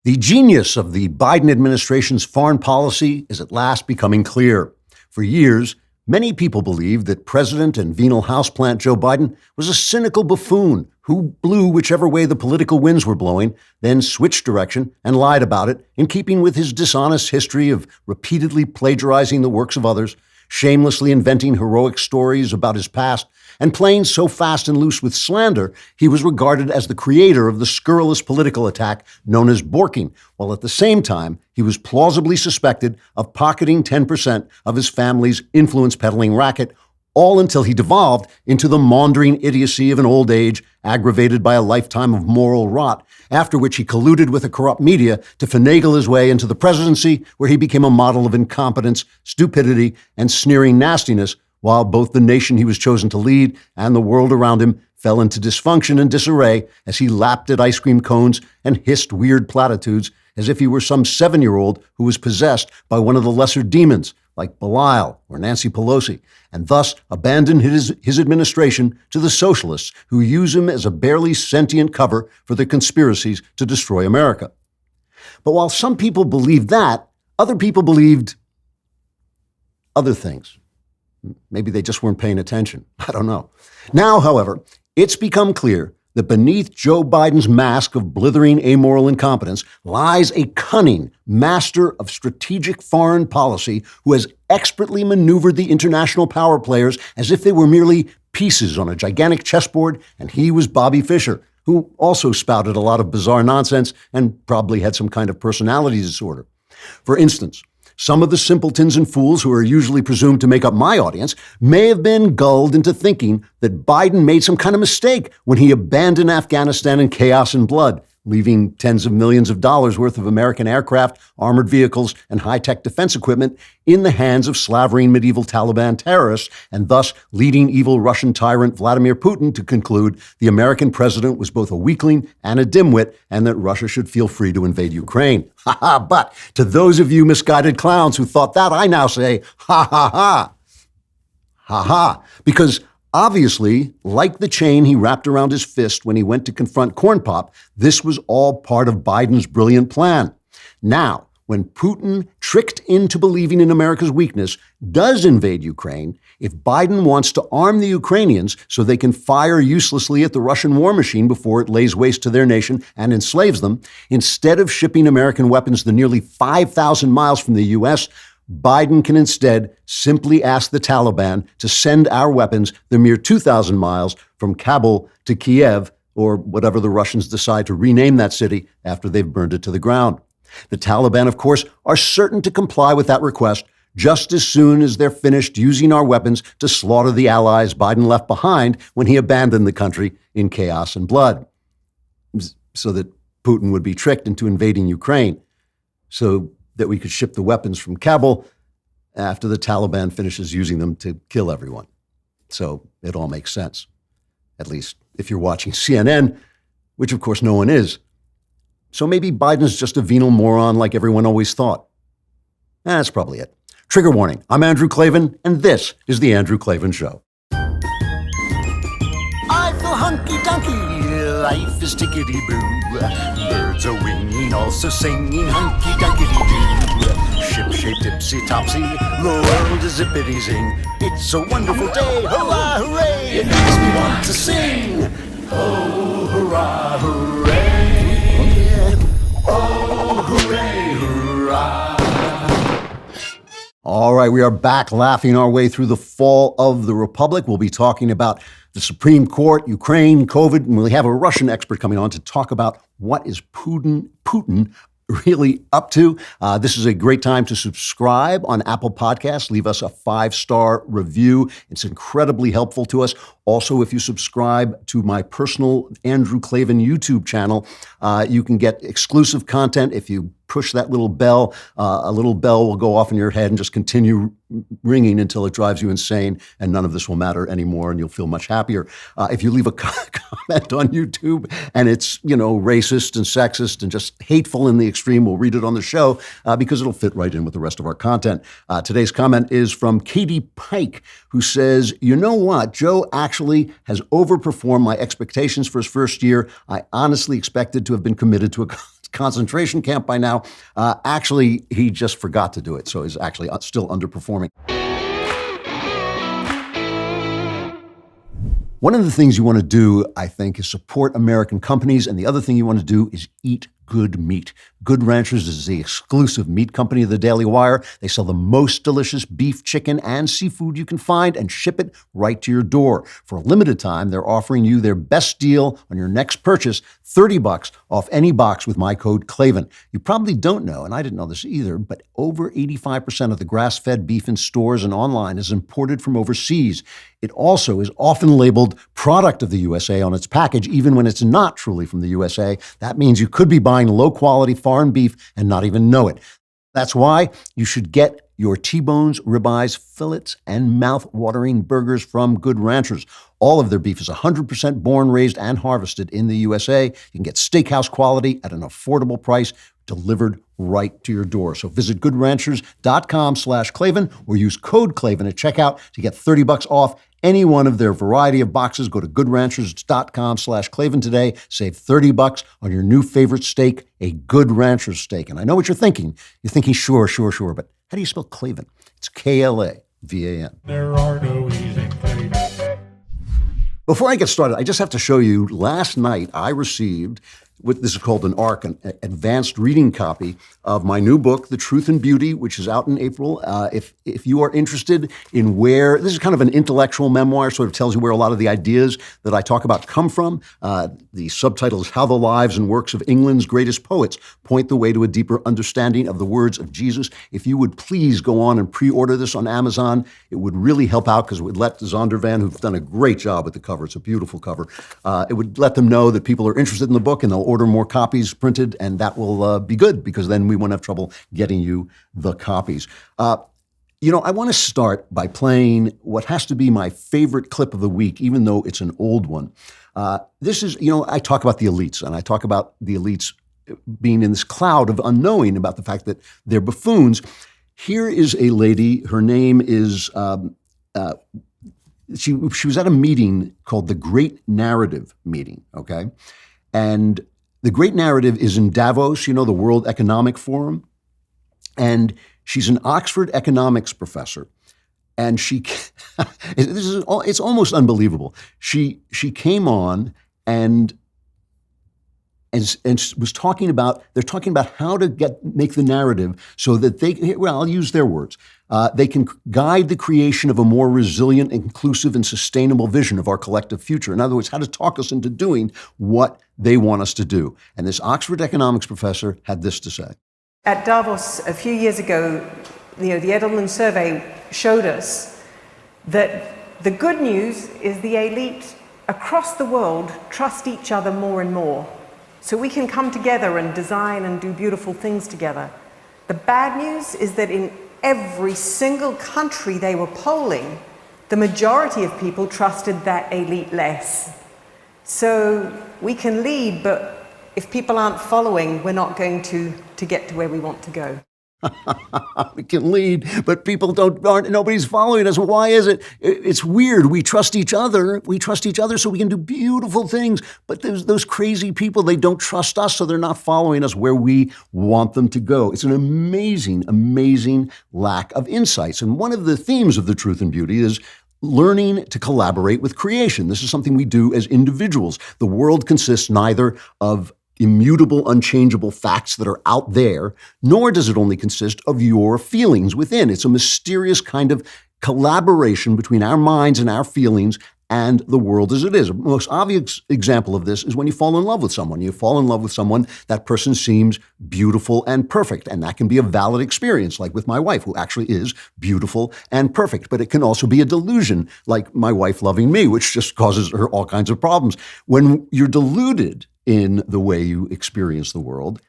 The genius of the Biden administration's foreign policy is at last becoming clear. For years, many people believed that President and venal houseplant Joe Biden was a cynical buffoon who blew whichever way the political winds were blowing, then switched direction and lied about it, in keeping with his dishonest history of repeatedly plagiarizing the works of others, shamelessly inventing heroic stories about his past, and playing so fast and loose with slander, he was regarded as the creator of the scurrilous political attack known as borking, while at the same time, he was plausibly suspected of pocketing 10% of his family's influence peddling racket, all until he devolved into the maundering idiocy of an old age aggravated by a lifetime of moral rot, after which he colluded with the corrupt media to finagle his way into the presidency, where he became a model of incompetence, stupidity, and sneering nastiness, while both the nation he was chosen to lead and the world around him fell into dysfunction and disarray as he lapped at ice cream cones and hissed weird platitudes as if he were some 7-year-old who was possessed by one of the lesser demons, like Belial or Nancy Pelosi, and thus abandoned his administration to the socialists who use him as a barely sentient cover for their conspiracies to destroy America. But while some people believed that, other people believed other things. Maybe they just weren't paying attention. I don't know. Now, however, it's become clear that beneath Joe Biden's mask of blithering amoral incompetence lies a cunning master of strategic foreign policy who has expertly maneuvered the international power players as if they were merely pieces on a gigantic chessboard, and he was Bobby Fischer, who also spouted a lot of bizarre nonsense and probably had some kind of personality disorder. For instance, some of the simpletons and fools who are usually presumed to make up my audience may have been gulled into thinking that Biden made some kind of mistake when he abandoned Afghanistan in chaos and blood, leaving tens of millions of dollars worth of American aircraft, armored vehicles, and high-tech defense equipment in the hands of slavering medieval Taliban terrorists, and thus leading evil Russian tyrant Vladimir Putin to conclude the American president was both a weakling and a dimwit, and that Russia should feel free to invade Ukraine. Ha ha! But to those of you misguided clowns who thought that, I now say, ha ha ha! Ha ha! Because obviously, like the chain he wrapped around his fist when he went to confront Corn Pop, this was all part of Biden's brilliant plan. Now, when Putin, tricked into believing in America's weakness, does invade Ukraine, if Biden wants to arm the Ukrainians so they can fire uselessly at the Russian war machine before it lays waste to their nation and enslaves them, instead of shipping American weapons the nearly 5,000 miles from the U.S., Biden can instead simply ask the Taliban to send our weapons the mere 2,000 miles from Kabul to Kiev, or whatever the Russians decide to rename that city after they've burned it to the ground. The Taliban, of course, are certain to comply with that request just as soon as they're finished using our weapons to slaughter the allies Biden left behind when he abandoned the country in chaos and blood, so that Putin would be tricked into invading Ukraine, so that we could ship the weapons from Kabul after the Taliban finishes using them to kill everyone. So it all makes sense, at least if you're watching CNN, which of course no one is. So maybe Biden's just a venal moron like everyone always thought. That's probably it. Trigger warning, I'm Andrew Klavan, and this is The Andrew Klavan Show. I feel hunky-dunky, life is tickety-boo. Birds are winging, also singing hunky-dunky-doo. Ship-shaped, tipsy-topsy, the world is zippity-zing. It's a wonderful day, hurrah, hooray! It makes me want to sing. Oh, hurrah, hooray! Oh, hooray, hurrah! All right, we are back laughing our way through the fall of the Republic. We'll be talking about the Supreme Court, Ukraine, COVID, and we have a Russian expert coming on to talk about what is Putin really up to. This is a great time to subscribe on Apple Podcasts. Leave us a 5-star review. It's incredibly helpful to us. Also, if you subscribe to my personal Andrew Klavan YouTube channel, you can get exclusive content. If you push that little bell, a little bell will go off in your head and just continue ringing until it drives you insane, and none of this will matter anymore, and you'll feel much happier. If you leave a comment on YouTube and it's, racist and sexist and just hateful in the extreme, we'll read it on the show because it'll fit right in with the rest of our content. Today's comment is from Katie Pike, who says, you know what? Joe actually has overperformed my expectations for his first year. I honestly expected to have been committed to a concentration camp by now. Actually, he just forgot to do it, so he's actually still underperforming. One of the things you want to do, I think, is support American companies, and the other thing you want to do is eat good meat. Good Ranchers is the exclusive meat company of the Daily Wire. They sell the most delicious beef, chicken, and seafood you can find and ship it right to your door. For a limited time, they're offering you their best deal on your next purchase, $30 off any box with my code Klavan. You probably don't know, and I didn't know this either, but over 85% of the grass-fed beef in stores and online is imported from overseas. It also is often labeled product of the USA on its package, even when it's not truly from the USA. That means you could be buying low-quality foreign beef and not even know it. That's why you should get your T-bones, ribeyes, fillets, and mouth-watering burgers from Good Ranchers. All of their beef is 100% born, raised, and harvested in the USA. You can get steakhouse quality at an affordable price, delivered right to your door. So visit goodranchers.com/Klavan or use code Klavan at checkout to get $30 off any one of their variety of boxes. Go to goodranchers.com/Klavan today. Save $30 on your new favorite steak, a Good Ranchers steak. And I know what you're thinking. You're thinking, sure, but how do you spell Klavan? It's Klavan. There are no easy things. Before I get started, I just have to show you, last night I received what this is called an ARC, an advanced reading copy of my new book, The Truth and Beauty, which is out in April. If you are interested in where, this is kind of an intellectual memoir, sort of tells you where a lot of the ideas that I talk about come from. The subtitle is How the Lives and Works of England's Greatest Poets Point the Way to a Deeper Understanding of the Words of Jesus. If you would please go on and pre-order this on Amazon, it would really help out because it would let Zondervan, who've done a great job with the cover, it's a beautiful cover, it would let them know that people are interested in the book and they'll order more copies printed, and that will be good because then we won't have trouble getting you the copies. I want to start by playing what has to be my favorite clip of the week, even though it's an old one. This is, I talk about the elites, and I talk about the elites being in this cloud of unknowing about the fact that they're buffoons. Here is a lady, her name is, she was at a meeting called the Great Narrative Meeting, okay? And the Great Narrative is in Davos, the World Economic Forum. And she's an Oxford economics professor. And it's almost unbelievable. She came on and was talking about, they're talking about how to make the narrative so that I'll use their words. They can guide the creation of a more resilient, inclusive, and sustainable vision of our collective future. In other words, how to talk us into doing what they want us to do. And this Oxford economics professor had this to say. At Davos a few years ago, the Edelman survey showed us that the good news is the elite across the world trust each other more and more. So we can come together and design and do beautiful things together. The bad news is that in every single country they were polling, the majority of people trusted that elite less. So we can lead, but if people aren't following, we're not going to get to where we want to go. We can lead, but people nobody's following us. Why is it? It's weird. We trust each other. We trust each other so we can do beautiful things. But those crazy people, they don't trust us, so they're not following us where we want them to go. It's an amazing, amazing lack of insights. And one of the themes of The Truth and Beauty is learning to collaborate with creation. This is something we do as individuals. The world consists neither of immutable, unchangeable facts that are out there, nor does it only consist of your feelings within. It's a mysterious kind of collaboration between our minds and our feelings and the world as it is. The most obvious example of this is when you fall in love with someone. You fall in love with someone, that person seems beautiful and perfect, and that can be a valid experience, like with my wife, who actually is beautiful and perfect. But it can also be a delusion, like my wife loving me, which just causes her all kinds of problems. When you're deluded in the way you experience the world,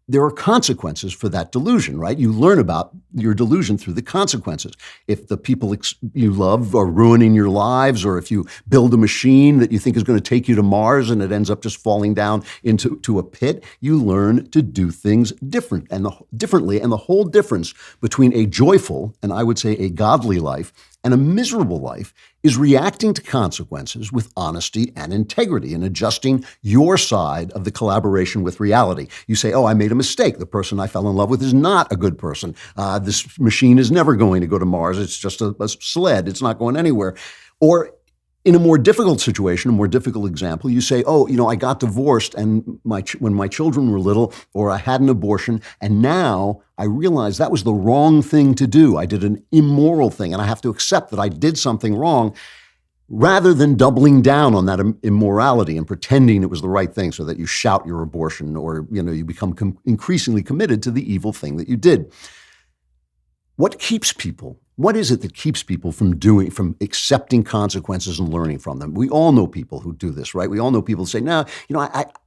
there are consequences for that delusion, right? You learn about your delusion through the consequences. If the people you love are ruining your lives, or if you build a machine that you think is going to take you to Mars and it ends up just falling down into a pit, you learn to do things differently. And the whole difference between a joyful, and I would say a godly life, And a miserable life is reacting to consequences with honesty and integrity and adjusting your side of the collaboration with reality. You say, oh, I made a mistake. The person I fell in love with is not a good person. This machine is never going to go to Mars. It's just a sled. It's not going anywhere. Or in a more difficult situation, a more difficult example, you say, oh, I got divorced and when my children were little, or I had an abortion, and now I realize that was the wrong thing to do. I did an immoral thing, and I have to accept that I did something wrong, rather than doubling down on that immorality and pretending it was the right thing so that you shout your abortion or, you become increasingly committed to the evil thing that you did. What is it that keeps people from accepting consequences and learning from them? We all know people who do this, right? We all know people who say, no,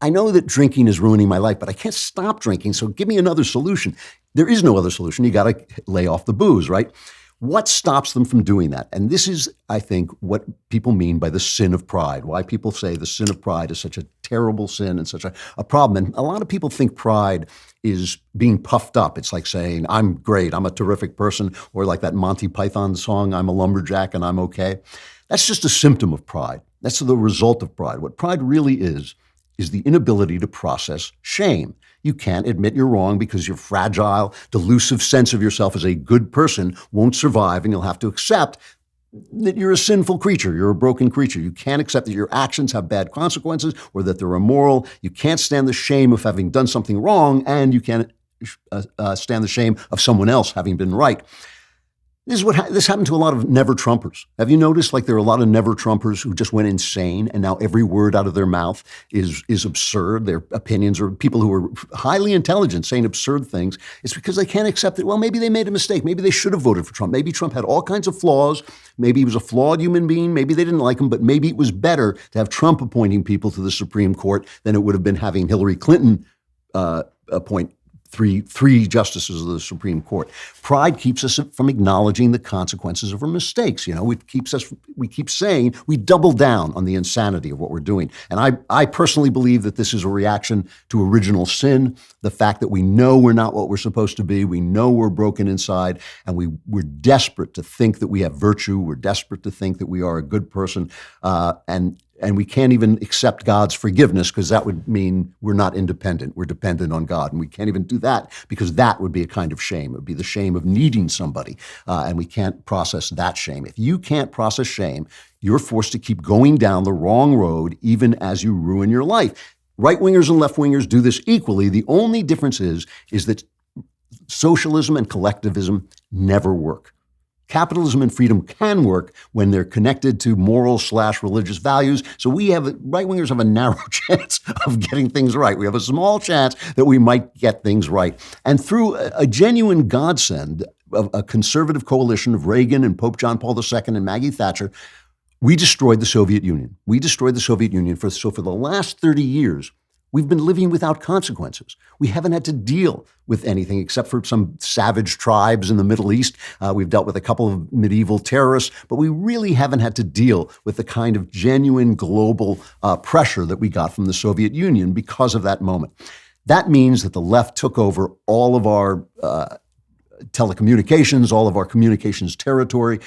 I know that drinking is ruining my life, but I can't stop drinking, so give me another solution. There is no other solution. You got to lay off the booze, right? What stops them from doing that? And this is, I think, what people mean by the sin of pride, why people say the sin of pride is such a terrible sin and such a problem. And a lot of people think pride is being puffed up. It's like saying, I'm great, I'm a terrific person, or like that Monty Python song, I'm a lumberjack and I'm okay. That's just a symptom of pride. That's the result of pride. What pride really is the inability to process shame. You can't admit you're wrong because your fragile, delusive sense of yourself as a good person won't survive, and you'll have to accept that you're a sinful creature, you're a broken creature. You can't accept that your actions have bad consequences or that they're immoral. You can't stand the shame of having done something wrong, and you can't stand the shame of someone else having been right. This happened to a lot of never-Trumpers. Have you noticed, there are a lot of never-Trumpers who just went insane, and now every word out of their mouth is absurd. Their opinions are people who are highly intelligent saying absurd things. It's because they can't accept that, well, maybe they made a mistake. Maybe they should have voted for Trump. Maybe Trump had all kinds of flaws. Maybe he was a flawed human being. Maybe they didn't like him, but maybe it was better to have Trump appointing people to the Supreme Court than it would have been having Hillary Clinton appoint three justices of the Supreme Court. Pride keeps us from acknowledging the consequences of our mistakes. We keep saying, we double down on the insanity of what we're doing. And I personally believe that this is a reaction to original sin, the fact that we know we're not what we're supposed to be, we know we're broken inside, and we're desperate to think that we have virtue, we're desperate to think that we are a good person, and we can't even accept God's forgiveness because that would mean we're not independent. We're dependent on God. And we can't even do that because that would be a kind of shame. It would be the shame of needing somebody. And we can't process that shame. If you can't process shame, you're forced to keep going down the wrong road even as you ruin your life. Right-wingers and left-wingers do this equally. The only difference is that socialism and collectivism never work. Capitalism and freedom can work when they're connected to moral/religious values. So right-wingers have a narrow chance of getting things right. We have a small chance that we might get things right. And through a genuine godsend of a conservative coalition of Reagan and Pope John Paul II and Maggie Thatcher, we destroyed the Soviet Union. So for the last 30 years, we've been living without consequences. We haven't had to deal with anything except for some savage tribes in the Middle East. We've dealt with a couple of medieval terrorists, but we really haven't had to deal with the kind of genuine global pressure that we got from the Soviet Union because of that moment. That means that the left took over all of our telecommunications, all of our communications territory,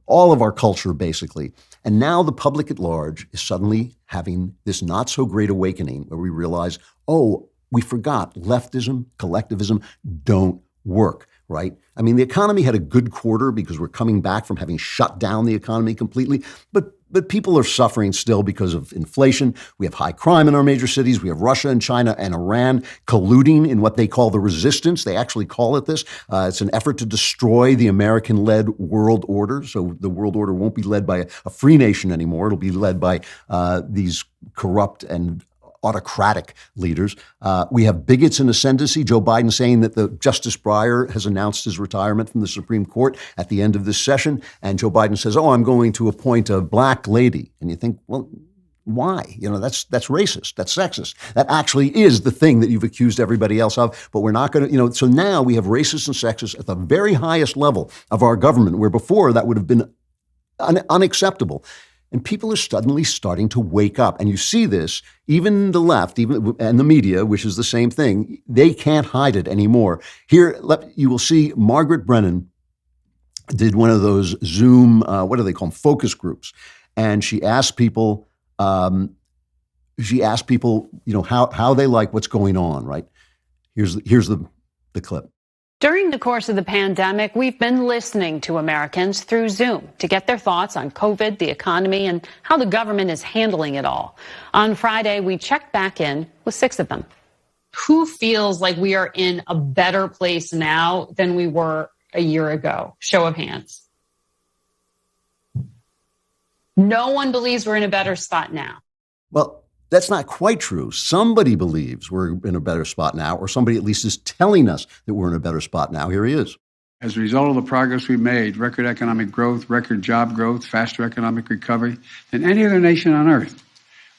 all of our culture, basically. And now the public at large is suddenly having this not so great awakening where we realize, oh, we forgot leftism, collectivism don't work, right? I mean, the economy had a good quarter because we're coming back from having shut down the economy completely, but people are suffering still because of inflation. We have high crime in our major cities. We have Russia and China and Iran colluding in what they call the resistance. They actually call it this. It's an effort to destroy the American-led world order. So the world order won't be led by a free nation anymore. It'll be led by these corrupt and autocratic leaders. We have bigots in ascendancy. Joe Biden saying that the Justice Breyer has announced his retirement from the Supreme Court at the end of this session. And Joe Biden says, oh, I'm going to appoint a black lady. And you think, well, why? That's racist. That's sexist. That actually is the thing that you've accused everybody else of. But we're not going to, so now we have racists and sexists at the very highest level of our government, where before that would have been unacceptable. And people are suddenly starting to wake up. And you see this, even the left, and the media, which is the same thing, they can't hide it anymore. Here, you will see Margaret Brennan did one of those Zoom, what do they call them, focus groups. And she asked people, how they like what's going on, right? Here's the clip. During the course of the pandemic, we've been listening to Americans through Zoom to get their thoughts on COVID, the economy, and how the government is handling it all. On Friday, we checked back in with 6 of them. Who feels like we are in a better place now than we were a year ago? Show of hands. No one believes we're in a better spot now. Well, that's not quite true. Somebody believes we're in a better spot now, or somebody at least is telling us that we're in a better spot now. Here he is. As a result of the progress we made, record economic growth, record job growth, faster economic recovery than any other nation on earth,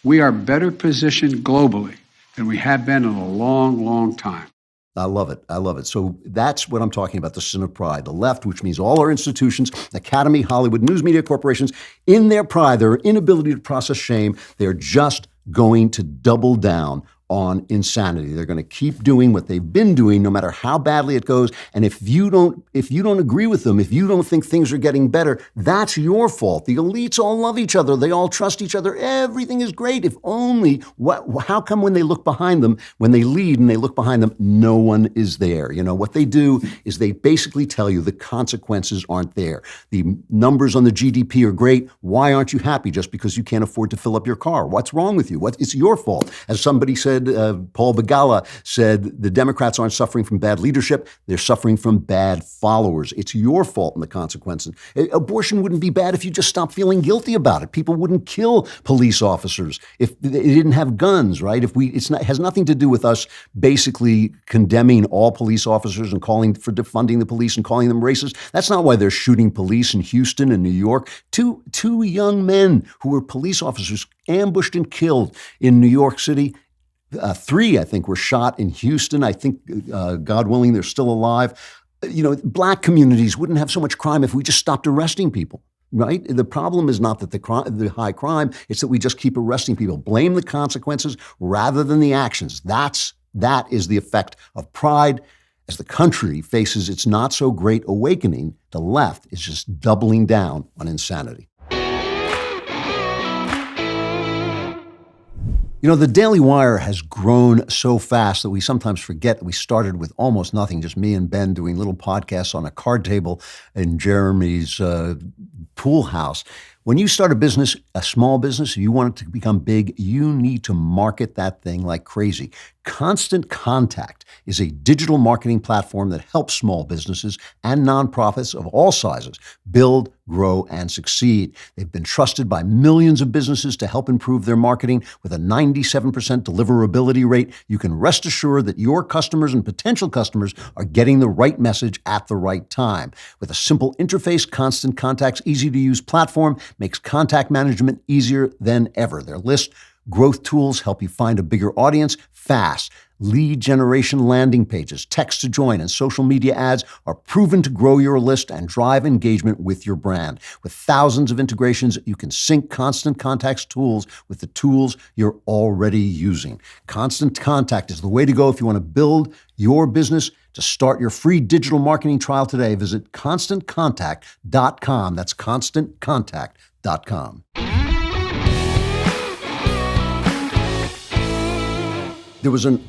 we are better positioned globally than we have been in a long, long time. I love it. I love it. So that's what I'm talking about, the sin of pride. The left, which means all our institutions, Academy, Hollywood, news media corporations, in their pride, their inability to process shame, they're just going to double down on insanity. They're going to keep doing what they've been doing, no matter how badly it goes. And if you don't agree with them, if you don't think things are getting better, that's your fault. The elites all love each other. They all trust each other. Everything is great. If only, how come when they look behind them, when they lead and they look behind them, no one is there? You know, what they do is they basically tell you the consequences aren't there. The numbers on the GDP are great. Why aren't you happy just because you can't afford to fill up your car? What's wrong with you? It's your fault. As somebody said, Paul Begala said, the Democrats aren't suffering from bad leadership. They're suffering from bad followers. It's your fault in the consequences. Abortion wouldn't be bad if you just stopped feeling guilty about it. People wouldn't kill police officers if they didn't have guns, right? It has nothing to do with us basically condemning all police officers and calling for defunding the police and calling them racist. That's not why they're shooting police in Houston and New York. Two young men who were police officers ambushed and killed in New York City. 3, I think, were shot in Houston. I think, God willing, they're still alive. You know, black communities wouldn't have so much crime if we just stopped arresting people, right? The problem is not that the high crime, it's that we just keep arresting people. Blame the consequences rather than the actions. That is the effect of pride. As the country faces its not so great awakening, the left is just doubling down on insanity. You know, the Daily Wire has grown so fast that we sometimes forget that we started with almost nothing, just me and Ben doing little podcasts on a card table in Jeremy's pool house. When you start a business, a small business, you want it to become big, you need to market that thing like crazy. Constant Contact is a digital marketing platform that helps small businesses and nonprofits of all sizes build, grow, and succeed. They've been trusted by millions of businesses to help improve their marketing. With a 97% deliverability rate, you can rest assured that your customers and potential customers are getting the right message at the right time. With a simple interface, Constant Contact's easy-to-use platform makes contact management easier than ever. Their list growth tools help you find a bigger audience fast. Lead generation landing pages, text to join, and social media ads are proven to grow your list and drive engagement with your brand. With thousands of integrations, you can sync Constant Contact's tools with the tools you're already using. Constant Contact is the way to go if you want to build your business. To start your free digital marketing trial today, visit ConstantContact.com. That's ConstantContact.com. There was an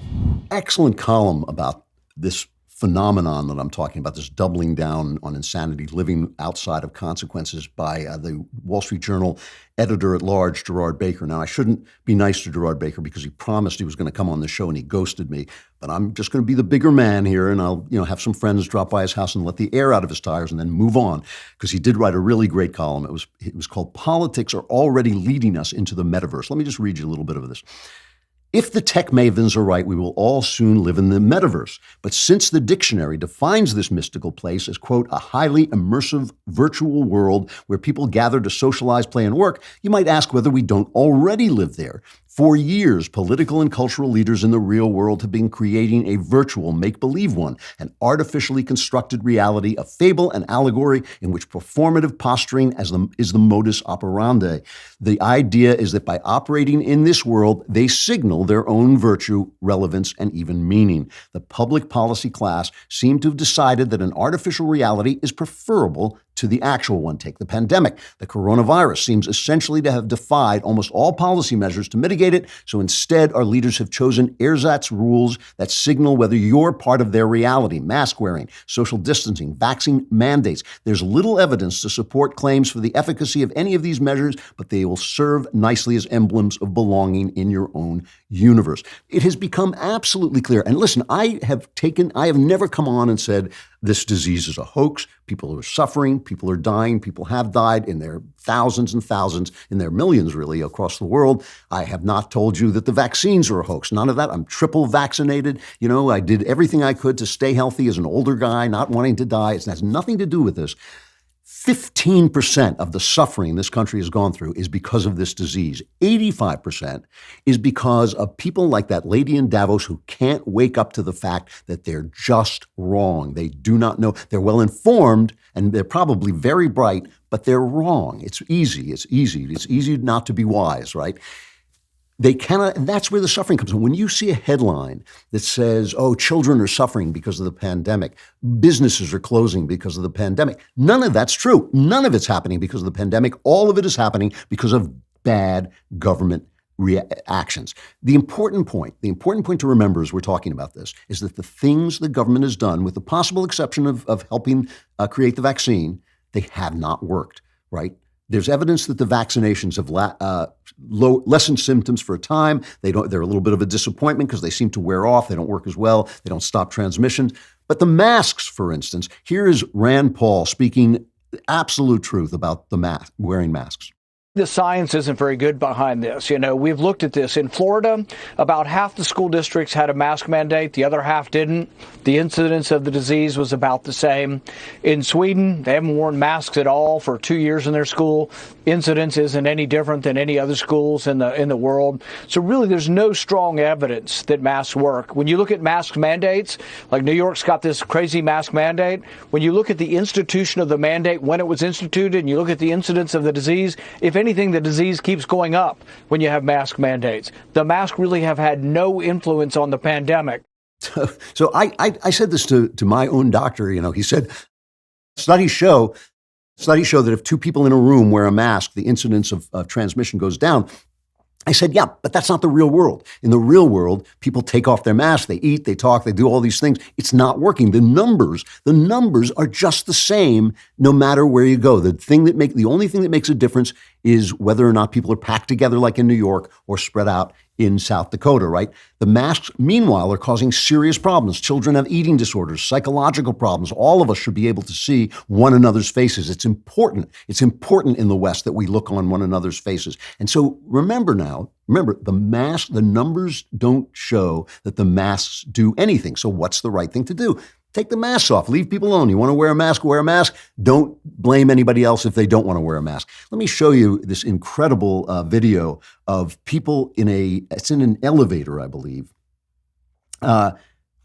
excellent column about this phenomenon that I'm talking about, this doubling down on insanity, living outside of consequences, by the Wall Street Journal editor-at-large, Gerard Baker. Now, I shouldn't be nice to Gerard Baker because he promised he was going to come on the show and he ghosted me. But I'm just going to be the bigger man here, and I'll have some friends drop by his house and let the air out of his tires and then move on, because he did write a really great column. It was called "Politics Are Already Leading Us into the Metaverse." Let me just read you a little bit of this. If the tech mavens are right, we will all soon live in the metaverse. But since the dictionary defines this mystical place as, quote, a highly immersive virtual world where people gather to socialize, play, and work, you might ask whether we don't already live there. For years, political and cultural leaders in the real world have been creating a virtual make-believe one, an artificially constructed reality, a fable and allegory in which performative posturing is the modus operandi. The idea is that by operating in this world, they signal their own virtue, relevance, and even meaning. The public policy class seem to have decided that an artificial reality is preferable to to the actual one. Take the pandemic. The coronavirus seems essentially to have defied almost all policy measures to mitigate it. So instead, our leaders have chosen ersatz rules that signal whether you're part of their reality. Mask wearing, social distancing, vaccine mandates. There's little evidence to support claims for the efficacy of any of these measures, but they will serve nicely as emblems of belonging in your own universe. It has become absolutely clear. And listen, I have never come on and said this disease is a hoax. People are suffering. People are dying. People have died in their thousands and thousands, in their millions, really, across the world. I have not told you that the vaccines are a hoax. None of that. I'm triple vaccinated. I did everything I could to stay healthy as an older guy, not wanting to die. It has nothing to do with this. 15% of the suffering this country has gone through is because of this disease. 85% is because of people like that lady in Davos who can't wake up to the fact that they're just wrong. They do not know. They're well informed and they're probably very bright, but they're wrong. It's easy. It's easy not to be wise, right? They cannot, and that's where the suffering comes from. When you see a headline that says, oh, children are suffering because of the pandemic, businesses are closing because of the pandemic, none of that's true. None of it's happening because of the pandemic. All of it is happening because of bad government actions. The important point to remember as we're talking about this is that the things the government has done, with the possible exception of helping create the vaccine, they have not worked, right? There's evidence that the vaccinations have lessened symptoms for a time. They're a little bit of a disappointment because they seem to wear off. They don't work as well. They don't stop transmission. But the masks, for instance, here is Rand Paul speaking absolute truth about the wearing masks. The science isn't very good behind this. We've looked at this. In Florida, about half the school districts had a mask mandate. The other half didn't. The incidence of the disease was about the same. In Sweden, they haven't worn masks at all for 2 years in their school. Incidence isn't any different than any other schools in the world. So really, there's no strong evidence that masks work. When you look at mask mandates, like New York's got this crazy mask mandate, when you look at the institution of the mandate, when it was instituted, and you look at the incidence of the disease, if anything, the disease keeps going up when you have mask mandates. The masks really have had no influence on the pandemic. So I said this to my own doctor. He said, studies show that if two people in a room wear a mask, the incidence of transmission goes down. I said, yeah, but that's not the real world. In the real world, people take off their masks, they eat, they talk, they do all these things. It's not working. The numbers are just the same no matter where you go. The only thing that makes a difference is whether or not people are packed together like in New York or spread out in South Dakota, right? The masks, meanwhile, are causing serious problems. Children have eating disorders, psychological problems. All of us should be able to see one another's faces. It's important. It's important in the West that we look on one another's faces. And so remember, the numbers don't show that the masks do anything. So what's the right thing to do? Take the masks off. Leave people alone. You want to wear a mask, wear a mask. Don't blame anybody else if they don't want to wear a mask. Let me show you this incredible video of people it's in an elevator, I believe,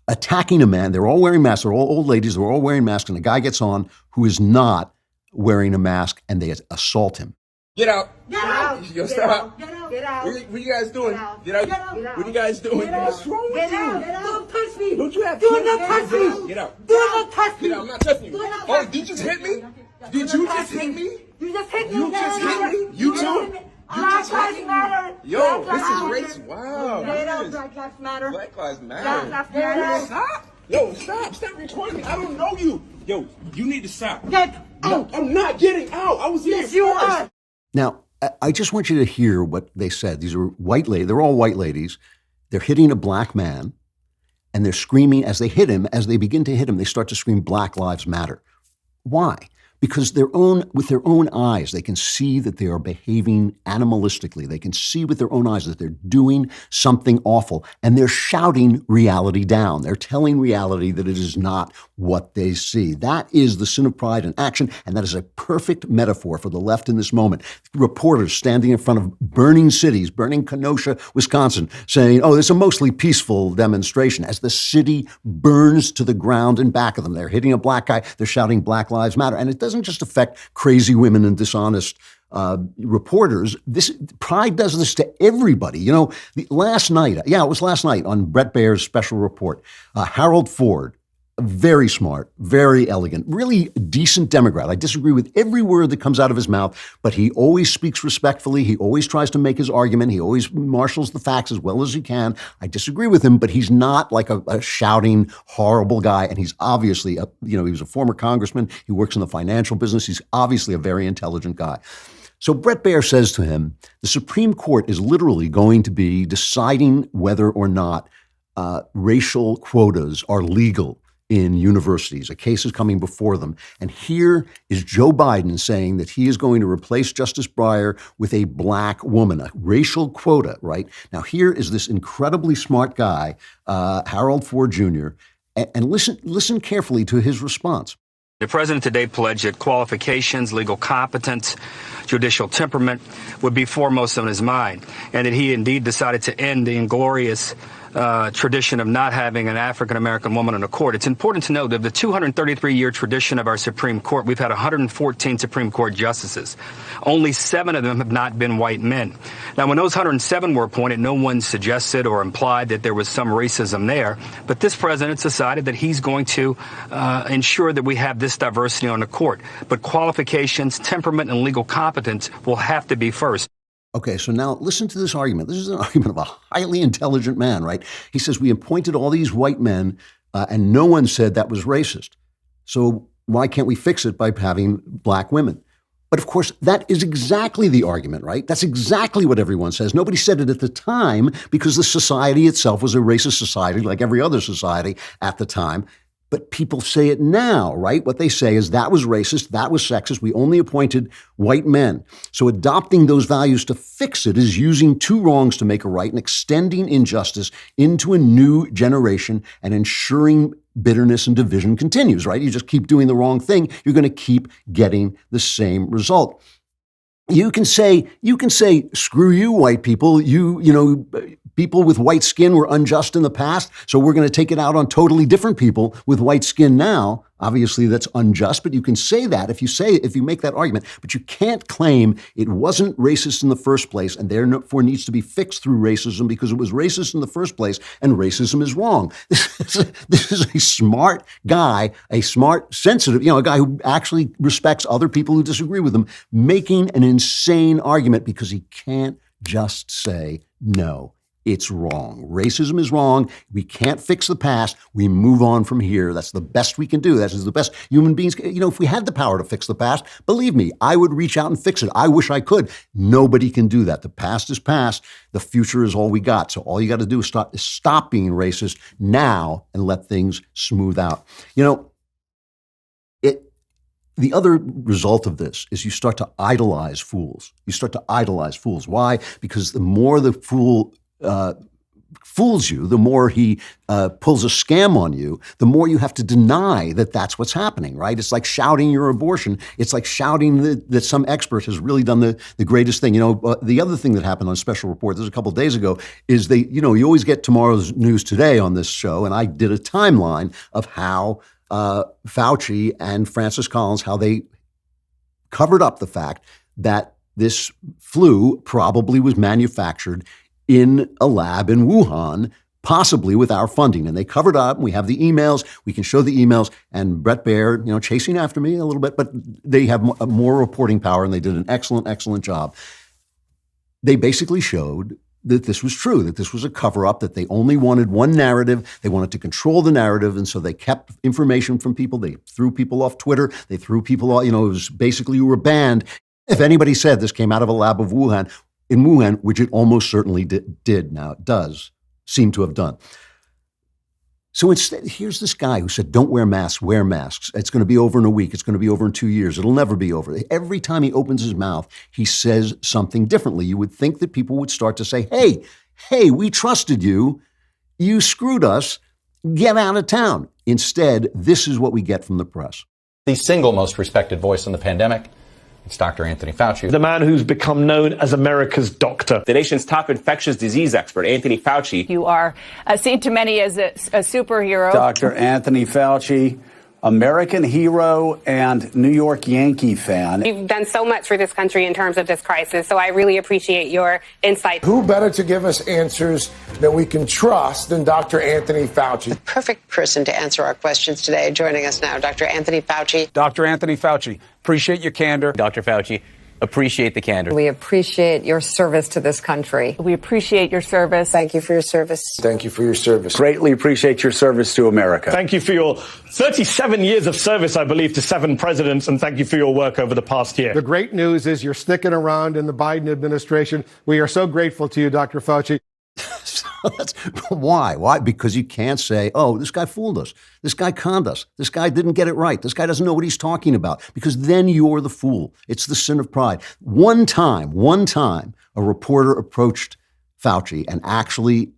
attacking a man. They're all wearing masks. They're all old ladies. They're all wearing masks. And a guy gets on who is not wearing a mask, and they assault him. Get out. Get out. Yo, stop. Get out. Get out. What you guys doing? Get out. Get out. What you guys doing? Get out. What's wrong with Get out. you? Don't touch me. Don't you have Do kids? not touch me. Get out. Do not touch me. Get out. I'm not touching you. Do not Oh, touch did you just me. hit me? Did you just hit me? You just hit me. You just hit me? You too? Black Lives Matter. Yo, Black this is Lives racist. Wow. Get out. this is- Black Lives Matter. Black Lives Black Matter. Lives Matter. Stop. Yo, stop. Stop recording me. I don't know you. Yo, you need to stop. Get No, out. I'm not getting out. I was here Yes, you first. are. Now, I just want you to hear what they said. These are white ladies. They're all white ladies. They're hitting a black man, and they're screaming as they hit him. As they begin to hit him, they start to scream, Black Lives Matter. Why? Because with their own eyes, they can see that they are behaving animalistically. They can see with their own eyes that they're doing something awful, and they're shouting reality down. They're telling reality that it is not what they see. That is the sin of pride in action, and that is a perfect metaphor for the left in this moment. Reporters standing in front of burning cities, burning Kenosha, Wisconsin, saying, oh, it's a mostly peaceful demonstration, as the city burns to the ground in back of them. They're hitting a black guy. They're shouting Black Lives Matter. And it doesn't just affect crazy women and dishonest reporters. Pride does this to everybody. Last night on Bret Baier's special report, Harold Ford, very smart, very elegant, really decent Democrat. I disagree with every word that comes out of his mouth, but he always speaks respectfully. He always tries to make his argument. He always marshals the facts as well as he can. I disagree with him, but he's not like a shouting, horrible guy. And he's obviously, he was a former congressman. He works in the financial business. He's obviously a very intelligent guy. So Bret Baier says to him, the Supreme Court is literally going to be deciding whether or not racial quotas are legal in universities. A case is coming before them. And here is Joe Biden saying that he is going to replace Justice Breyer with a black woman, a racial quota, right? Now, here is this incredibly smart guy, Harold Ford Jr., and listen carefully to his response. The president today pledged that qualifications, legal competence, judicial temperament would be foremost on his mind, and that he indeed decided to end the inglorious tradition of not having an African-American woman on the court. It's important to note that the 233-year tradition of our Supreme Court, we've had 114 Supreme Court justices. Only 7 of them have not been white men. Now, when those 107 were appointed, no one suggested or implied that there was some racism there. But this president decided that he's going to ensure that we have this diversity on the court. But qualifications, temperament, and legal competence will have to be first. Okay, so now listen to this argument. This is an argument of a highly intelligent man, right? He says, we appointed all these white men and no one said that was racist. So why can't we fix it by having black women? But of course, that is exactly the argument, right? That's exactly what everyone says. Nobody said it at the time because the society itself was a racist society like every other society at the time. But people say it now, right? What they say is that was racist, that was sexist, we only appointed white men. So adopting those values to fix it is using 2 wrongs to make a right and extending injustice into a new generation and ensuring bitterness and division continues, right? You just keep doing the wrong thing, you're going to keep getting the same result. You can say, screw you, white people, people with white skin were unjust in the past, so we're going to take it out on totally different people with white skin now. Obviously, that's unjust, but you can say that if you make that argument. But you can't claim it wasn't racist in the first place and therefore needs to be fixed through racism because it was racist in the first place and racism is wrong. This is a smart guy, a smart, sensitive, a guy who actually respects other people who disagree with him, making an insane argument because he can't just say no. It's wrong. Racism is wrong. We can't fix the past. We move on from here. That's the best we can do. That is the best human beings. If we had the power to fix the past, believe me, I would reach out and fix it. I wish I could. Nobody can do that. The past is past. The future is all we got. So all you got to do is stop being racist now and let things smooth out. The other result of this is you start to idolize fools. Why? Because the more the fool fools you, the more he pulls a scam on you, the more you have to deny that that's what's happening, right? It's like shouting your abortion. It's like shouting that some expert has really done the greatest thing. The other thing that happened on Special Report, this was a couple of days ago, is you always get tomorrow's news today on this show, and I did a timeline of how Fauci and Francis Collins, how they covered up the fact that this flu probably was manufactured in a lab in Wuhan, possibly with our funding. And they covered up, and we have the emails, we can show the emails, and Bret Baier, chasing after me a little bit, but they have more reporting power, and they did an excellent job. They basically showed that this was true, that this was a cover-up, that they only wanted one narrative, they wanted to control the narrative, and so they kept information from people, they threw people off Twitter, they threw people off, it was basically you were banned. If anybody said this came out of a lab of Wuhan, which it almost certainly did now, it does seem to have done. So instead, here's this guy who said, don't wear masks, wear masks. It's going to be over in a week. It's going to be over in 2 years. It'll never be over. Every time he opens his mouth, he says something differently. You would think that people would start to say, hey, we trusted you. You screwed us. Get out of town. Instead, this is what we get from the press. The single most respected voice in the pandemic, it's Dr. Anthony Fauci. The man who's become known as America's doctor. The nation's top infectious disease expert, Anthony Fauci. You are seen to many as a superhero. Dr. Anthony Fauci, American hero and New York Yankee fan. You've done so much for this country in terms of this crisis, so I really appreciate your insight. Who better to give us answers that we can trust than Dr. Anthony Fauci? The perfect person to answer our questions today. Joining us now, Dr. Anthony Fauci. Dr. Anthony Fauci, appreciate your candor. Dr. Fauci, appreciate the candor. We appreciate your service to this country. We appreciate your service. Thank you for your service. Thank you for your service. Greatly appreciate your service to America. Thank you for your 37 years of service, I believe, to 7 presidents, and thank you for your work over the past year. The great news is you're sticking around in the Biden administration. We are so grateful to you, Dr. Fauci. That's why? Why? Because you can't say, oh, this guy fooled us. This guy conned us. This guy didn't get it right. This guy doesn't know what he's talking about. Because then you're the fool. It's the sin of pride. One time, a reporter approached Fauci and actually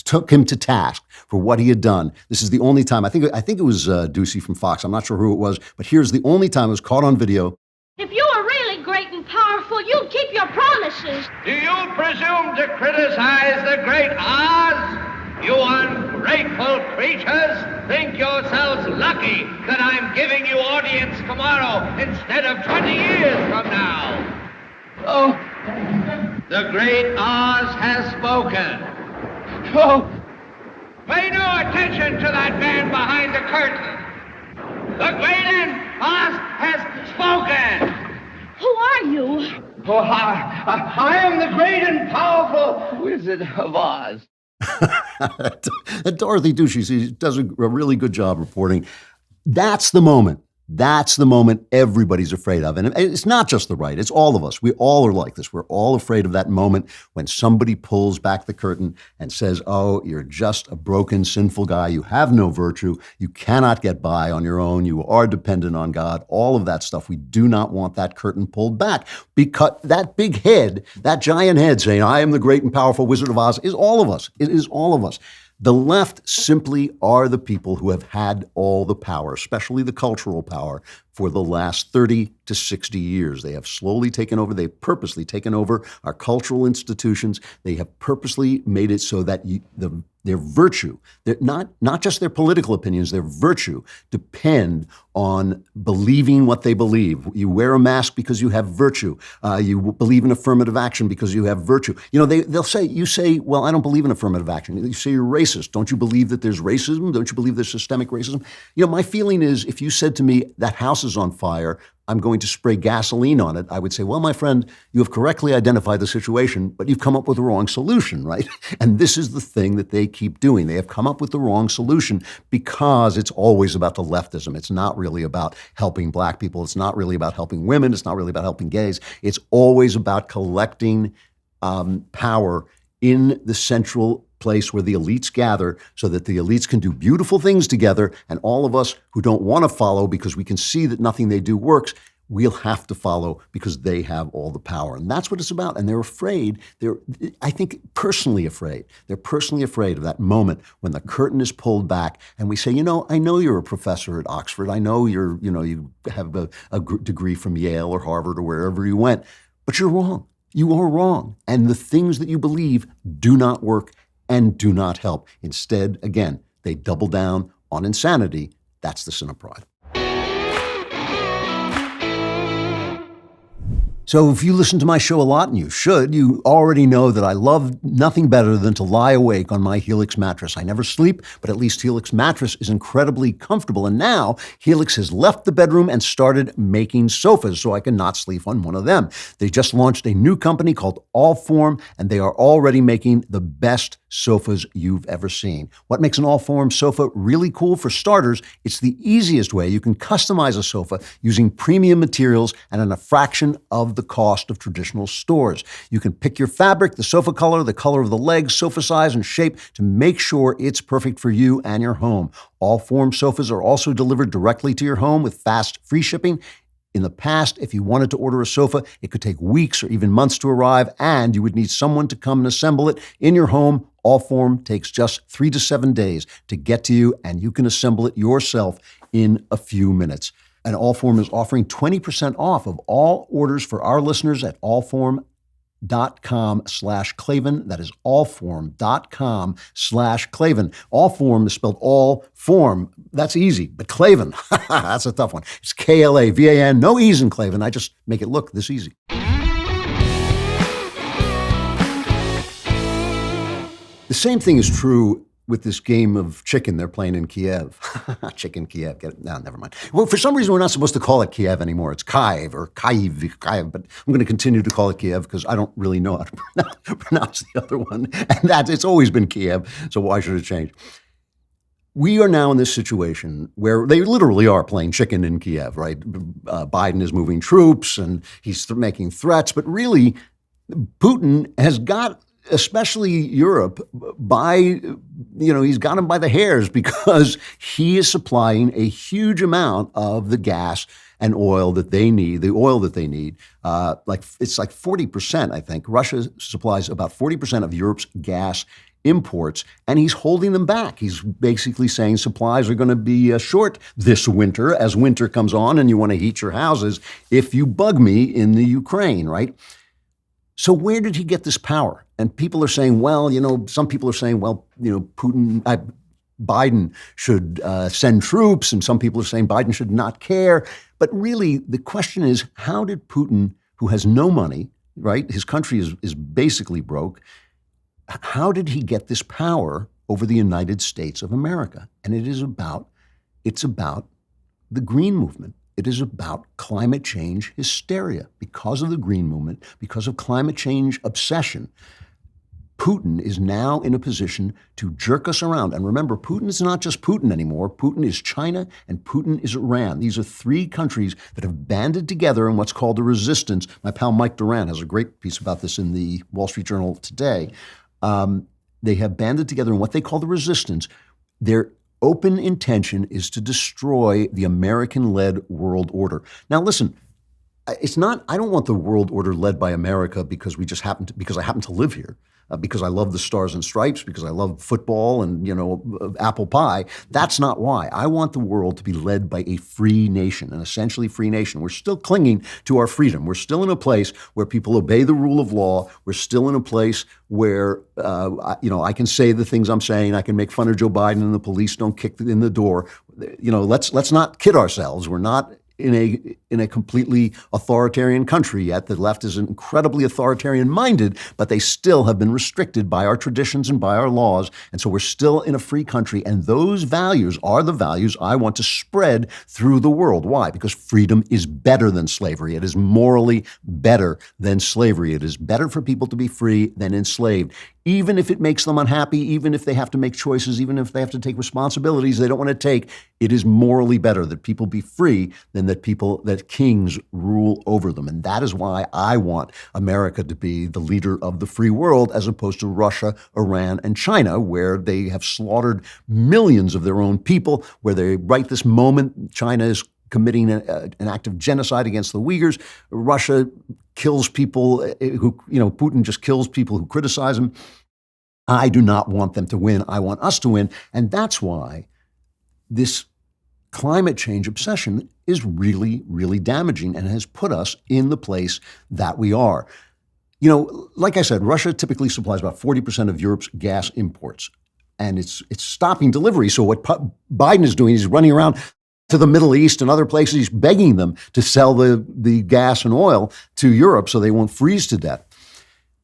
took him to task for what he had done. This is the only time. I think it was Ducey from Fox. I'm not sure who it was, but here's the only time it was caught on video. If you were really great and powerful, you'd keep your promises. Do you presume to criticize the great Oz? You ungrateful creatures think yourselves lucky that I'm giving you audience tomorrow instead of 20 years from now. Oh, the great Oz has spoken. Oh, pay no attention to that man behind the curtain. The great Oz has spoken. Who are you? Oh, I am the great and powerful Wizard of Oz. Dorothy Ducey, she does a really good job reporting. That's the moment. That's the moment everybody's afraid of. And it's not just the right. It's all of us. We all are like this. We're all afraid of that moment when somebody pulls back the curtain and says, oh, you're just a broken, sinful guy. You have no virtue. You cannot get by on your own. You are dependent on God. All of that stuff. We do not want that curtain pulled back because that big head, that giant head saying, I am the great and powerful Wizard of Oz is all of us. It is all of us. The left simply are the people who have had all the power, especially the cultural power, for the last 30 to 60 years. They have slowly taken over. They've purposely taken over our cultural institutions. They have purposely made it so that their virtue, not just their political opinions, their virtue depend on believing what they believe. You wear a mask because you have virtue. You believe in affirmative action because you have virtue. You know, they'll say, you say, well, I don't believe in affirmative action. You say you're racist. Don't you believe that there's racism? Don't you believe there's systemic racism? You know, my feeling is if you said to me, that house is on fire, I'm going to spray gasoline on it, I would say, well, my friend, you have correctly identified the situation, but you've come up with the wrong solution, right? And this is the thing that they keep doing. They have come up with the wrong solution because it's always about the leftism. It's not really about helping black people. It's not really about helping women. It's not really about helping gays. It's always about collecting power in the central place where the elites gather so that the elites can do beautiful things together, and all of us who don't want to follow because we can see that nothing they do works, we'll have to follow because they have all the power. And that's what it's about. And they're afraid. They're, I think, personally afraid. They're personally afraid of that moment when the curtain is pulled back and we say, you know, I know you're a professor at Oxford. I know you have a degree from Yale or Harvard or wherever you went, but you're wrong. You are wrong. And the things that you believe do not work and do not help. Instead, again, they double down on insanity. That's the sin of pride. So if you listen to my show a lot, and you should, you already know that I love nothing better than to lie awake on my Helix mattress. I never sleep, but at least Helix mattress is incredibly comfortable. And now Helix has left the bedroom and started making sofas so I can not sleep on one of them. They just launched a new company called Allform, and they are already making the best sofas you've ever seen. What makes an Allform sofa really cool? For starters, it's the easiest way you can customize a sofa using premium materials and at a fraction of the cost of traditional stores. You can pick your fabric, the sofa color, the color of the legs, sofa size, and shape to make sure it's perfect for you and your home. Allform sofas are also delivered directly to your home with fast, free shipping. In the past, if you wanted to order a sofa, it could take weeks or even months to arrive, and you would need someone to come and assemble it in your home. Allform takes just 3 to 7 days to get to you, and you can assemble it yourself in a few minutes. And Allform is offering 20% off of all orders for our listeners at allform.com allform.com/Klavan. That is allform.com/Klavan. Allform is spelled all form. That's easy. But Klavan, that's a tough one. It's Klavan. No E's in Klavan. I just make it look this easy. The same thing is true with this game of chicken they're playing in Kiev. Chicken Kiev. No, never mind. Well, for some reason, we're not supposed to call it Kiev anymore. It's Kiev or Kiev, but I'm going to continue to call it Kiev because I don't really know how to pronounce the other one. And it's always been Kiev, so why should it change? We are now in this situation where they literally are playing chicken in Kiev, right? Biden is moving troops and he's making threats, but really, Putin has got especially Europe he's got them by the hairs because he is supplying a huge amount of the gas and oil that they need, it's like 40%, I think. Russia supplies about 40% of Europe's gas imports, and he's holding them back. He's basically saying supplies are going to be short this winter as winter comes on and you want to heat your houses if you bug me in the Ukraine, right? So where did he get this power? And people are saying, some people are saying, Biden should send troops, and some people are saying Biden should not care. But really, the question is, how did Putin, who has no money, right? His country is basically broke. How did he get this power over the United States of America? And it's about the Green Movement. It is about climate change hysteria. Because of the Green Movement, because of climate change obsession, Putin is now in a position to jerk us around. And remember, Putin is not just Putin anymore. Putin is China and Putin is Iran. These are three countries that have banded together in what's called a resistance. My pal Mike Duran has a great piece about this in the Wall Street Journal today. They have banded together in what they call the resistance. Their open intention is to destroy the American-led world order. Now, listen, I don't want the world order led by America because I happen to live here, because I love the Stars and Stripes, because I love football and, apple pie. That's not why. I want the world to be led by a free nation, an essentially free nation. We're still clinging to our freedom. We're still in a place where people obey the rule of law. We're still in a place where, I can say the things I'm saying. I can make fun of Joe Biden and the police don't kick in the door. Let's not kid ourselves. We're not in a completely authoritarian country yet. The left is incredibly authoritarian-minded, but they still have been restricted by our traditions and by our laws. And so we're still in a free country. And those values are the values I want to spread through the world. Why? Because freedom is better than slavery. It is morally better than slavery. It is better for people to be free than enslaved. Even if it makes them unhappy, even if they have to make choices, even if they have to take responsibilities they don't want to take, it is morally better that people be free than that kings rule over them. And that is why I want America to be the leader of the free world as opposed to Russia, Iran, and China, where they have slaughtered millions of their own people, where right this moment, China is committing an act of genocide against the Uyghurs. Russia kills people Putin just kills people who criticize him. I do not want them to win. I want us to win. And that's why this climate change obsession is really, really damaging and has put us in the place that we are. Like I said, Russia typically supplies about 40% of Europe's gas imports, and it's stopping delivery. So what Biden is doing, he's running around to the Middle East and other places. He's begging them to sell the gas and oil to Europe so they won't freeze to death.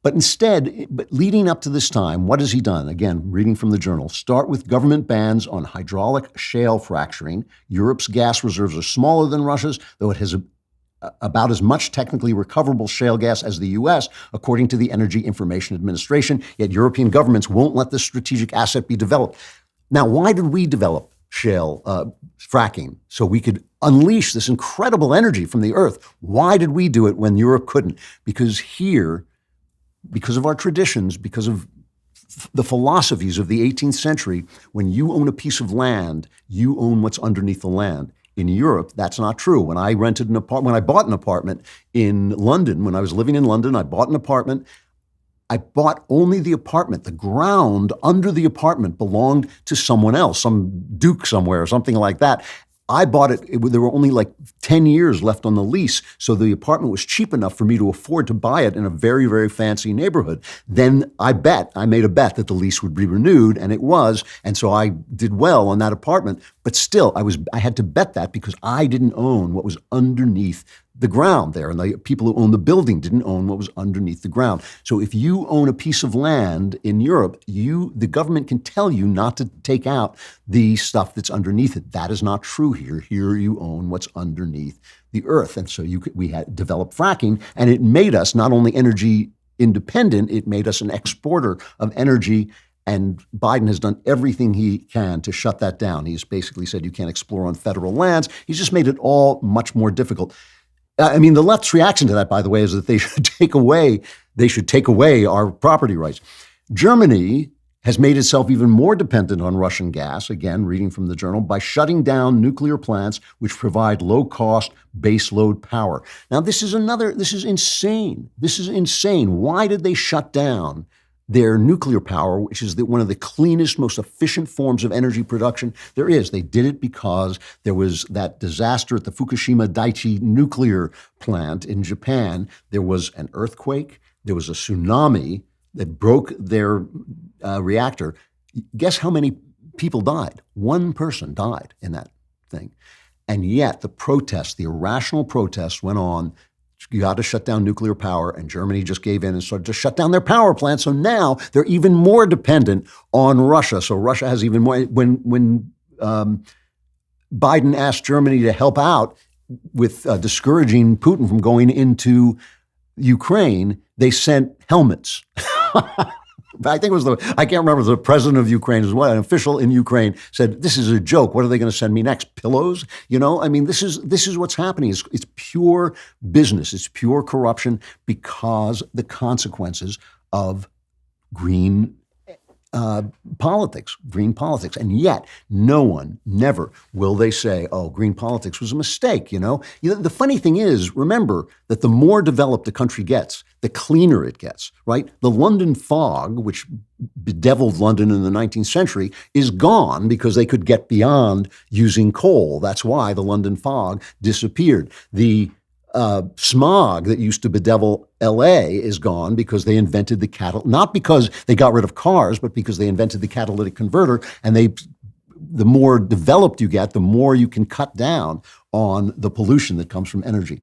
But instead, leading up to this time, what has he done? Again, reading from the journal, start with government bans on hydraulic shale fracturing. Europe's gas reserves are smaller than Russia's, though it has about as much technically recoverable shale gas as the U.S., according to the Energy Information Administration. Yet European governments won't let this strategic asset be developed. Now, why did we develop shale fracking? So we could unleash this incredible energy from the earth. Why did we do it when Europe couldn't? Because of our traditions, because of the philosophies of the 18th century, when you own a piece of land, you own what's underneath the land. In Europe, that's not true. When I bought an apartment in London, when I was living in London, I bought an apartment. I bought only the apartment. The ground under the apartment belonged to someone else, some duke somewhere or something like that. I bought it, there were only like 10 years left on the lease, so the apartment was cheap enough for me to afford to buy it in a very, very fancy neighborhood. Then I made a bet that the lease would be renewed, and it was, and so I did well on that apartment, but still, I had to bet that because I didn't own what was underneath the ground there, and the people who owned the building didn't own what was underneath the ground. So if you own a piece of land in Europe, the government can tell you not to take out the stuff that's underneath it. That is not true here. Here you own what's underneath the earth. And so we had developed fracking, and it made us not only energy independent, it made us an exporter of energy. And Biden has done everything he can to shut that down. He's basically said you can't explore on federal lands. He's just made it all much more difficult. I mean, the left's reaction to that, by the way, is that they should take away our property rights. Germany has made itself even more dependent on Russian gas, again, reading from the journal, by shutting down nuclear plants which provide low-cost baseload power. Now, this is insane. This is insane. Why did they shut down their nuclear power, which is one of the cleanest, most efficient forms of energy production there is? They did it because there was that disaster at the Fukushima Daiichi nuclear plant in Japan. There was an earthquake. There was a tsunami that broke their reactor. Guess how many people died? One person died in that thing. And yet the irrational protests went on. You got to shut down nuclear power, and Germany just gave in and started to shut down their power plants. So now they're even more dependent on Russia. So Russia has even more. When Biden asked Germany to help out with discouraging Putin from going into Ukraine, they sent helmets. I think I can't remember, the president of Ukraine as well, an official in Ukraine said, this is a joke. What are they going to send me next? Pillows? I mean, this is what's happening. It's pure business. It's pure corruption because the consequences of green politics. And yet no one, never will they say, oh, green politics was a mistake. The funny thing is, remember that the more developed a country gets, the cleaner it gets, right? The London fog, which bedeviled London in the 19th century, is gone because they could get beyond using coal. That's why the London fog disappeared. The smog that used to bedevil L.A. is gone because they invented not because they got rid of cars, but because they invented the catalytic converter. And the more developed you get, the more you can cut down on the pollution that comes from energy.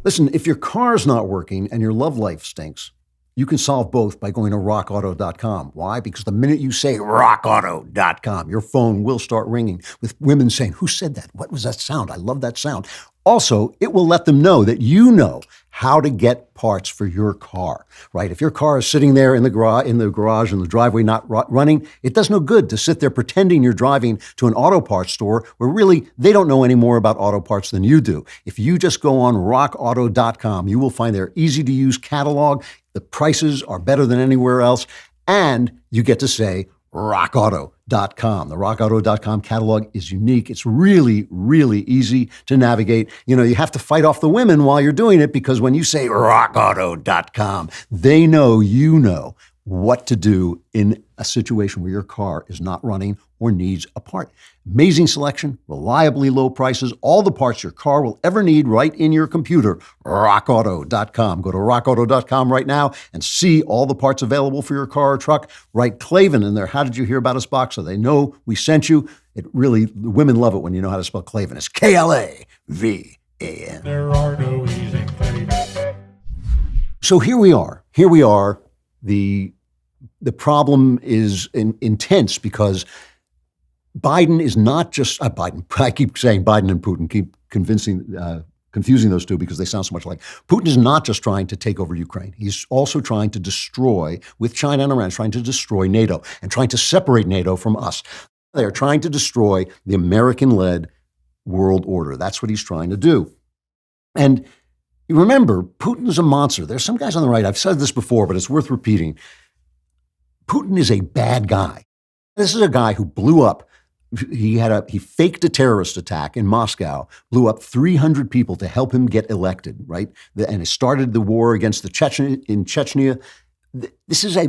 Listen, if your car's not working and your love life stinks, you can solve both by going to RockAuto.com. Why? Because the minute you say RockAuto.com, your phone will start ringing with women saying, who said that? What was that sound? I love that sound. Also, it will let them know that you know how to get parts for your car, right? If your car is sitting there in the garage, in the driveway, not running, it does no good to sit there pretending you're driving to an auto parts store where really they don't know any more about auto parts than you do. If you just go on RockAuto.com, you will find their easy-to-use catalog. The prices are better than anywhere else, and you get to say RockAuto.com. The RockAuto.com catalog is unique. It's really, really easy to navigate. You have to fight off the women while you're doing it because when you say RockAuto.com, they know you know what to do in a situation where your car is not running or needs a part. Amazing selection, reliably low prices, all the parts your car will ever need right in your computer. RockAuto.com. Go to RockAuto.com right now and see all the parts available for your car or truck. Write Klavan in there. How did you hear about us box so they know we sent you? The women love it when you know how to spell Klavan. It's Klavan. There are no easy Klavan. So here we are. The problem is intense because Biden is not just Biden. I keep saying Biden and Putin, keep confusing those two because they sound so much alike. Putin is not just trying to take over Ukraine. He's also trying to destroy, with China and Iran, trying to destroy NATO and trying to separate NATO from us. They are trying to destroy the American-led world order. That's what he's trying to do. And remember, Putin's a monster. There's some guys on the right, I've said this before, but it's worth repeating. Putin is a bad guy. This is a guy who blew up. He faked a terrorist attack in Moscow, blew up 300 people to help him get elected, right? And it started the war against in Chechnya. This is a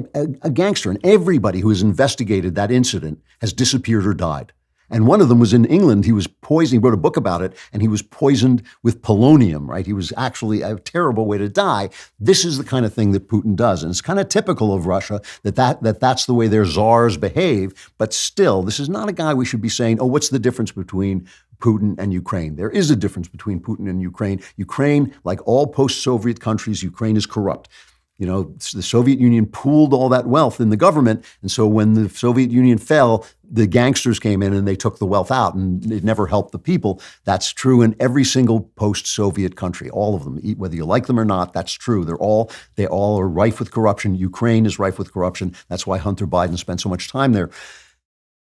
gangster, and everybody who has investigated that incident has disappeared or died. And one of them was in England. He was poisoned. He wrote a book about it, and he was poisoned with polonium, right? He was actually a terrible way to die. This is the kind of thing that Putin does. And it's kind of typical of Russia that's the way their czars behave. But still, this is not a guy we should be saying, oh, what's the difference between Putin and Ukraine? There is a difference between Putin and Ukraine. Ukraine, like all post-Soviet countries, Ukraine is corrupt. You know, the Soviet Union pooled all that wealth in the government. And so when the Soviet Union fell, the gangsters came in and they took the wealth out, and it never helped the people. That's true in every single post-Soviet country, all of them, whether you like them or not. That's true. They all are rife with corruption. Ukraine is rife with corruption. That's why Hunter Biden spent so much time there.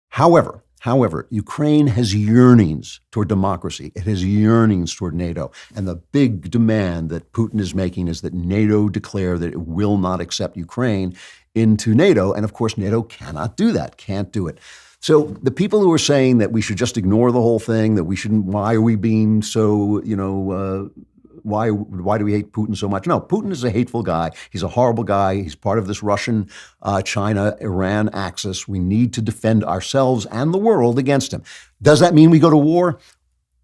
However, Ukraine has yearnings toward democracy. It has yearnings toward NATO. And the big demand that Putin is making is that NATO declare that it will not accept Ukraine into NATO. And of course, NATO cannot do that, can't do it. So the people who are saying that we should just ignore the whole thing, that we shouldn't, why are we being so, why do we hate Putin so much? No, Putin is a hateful guy. He's a horrible guy. He's part of this Russian, China, Iran axis. We need to defend ourselves and the world against him. Does that mean we go to war?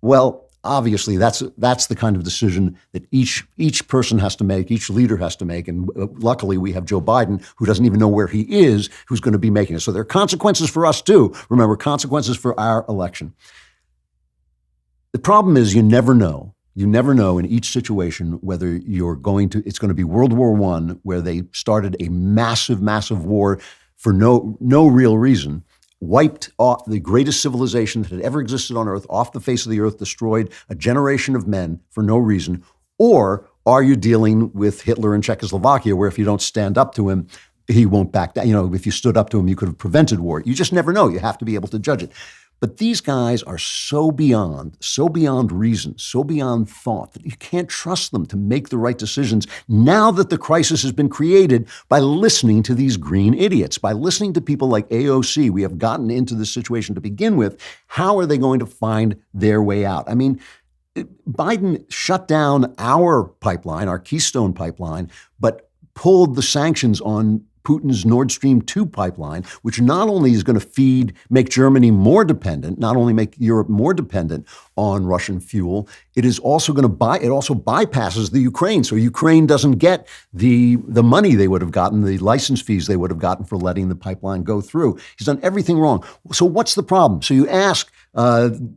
Well, obviously, that's the kind of decision that each person has to make, each leader has to make. And luckily, we have Joe Biden, who doesn't even know where he is, who's going to be making it. So there are consequences for us, too. Remember, consequences for our election. The problem is you never know. You never know in each situation whether it's going to be World War I, where they started a massive, massive war for no real reason, wiped off the greatest civilization that had ever existed on Earth off the face of the earth, destroyed a generation of men for no reason. Or are you dealing with Hitler in Czechoslovakia, where if you don't stand up to him, he won't back down? If you stood up to him, you could have prevented war. You just never know. You have to be able to judge it. But these guys are so beyond reason, so beyond thought that you can't trust them to make the right decisions now that the crisis has been created by listening to these green idiots, by listening to people like AOC. We have gotten into this situation to begin with. How are they going to find their way out? I mean, Biden shut down our pipeline, our Keystone pipeline, but pulled the sanctions on Putin's Nord Stream 2 pipeline, which not only is going to make Germany more dependent, not only make Europe more dependent on Russian fuel, it is also going to it also bypasses the Ukraine. So Ukraine doesn't get the money they would have gotten, the license fees they would have gotten for letting the pipeline go through. He's done everything wrong. So what's the problem? So you ask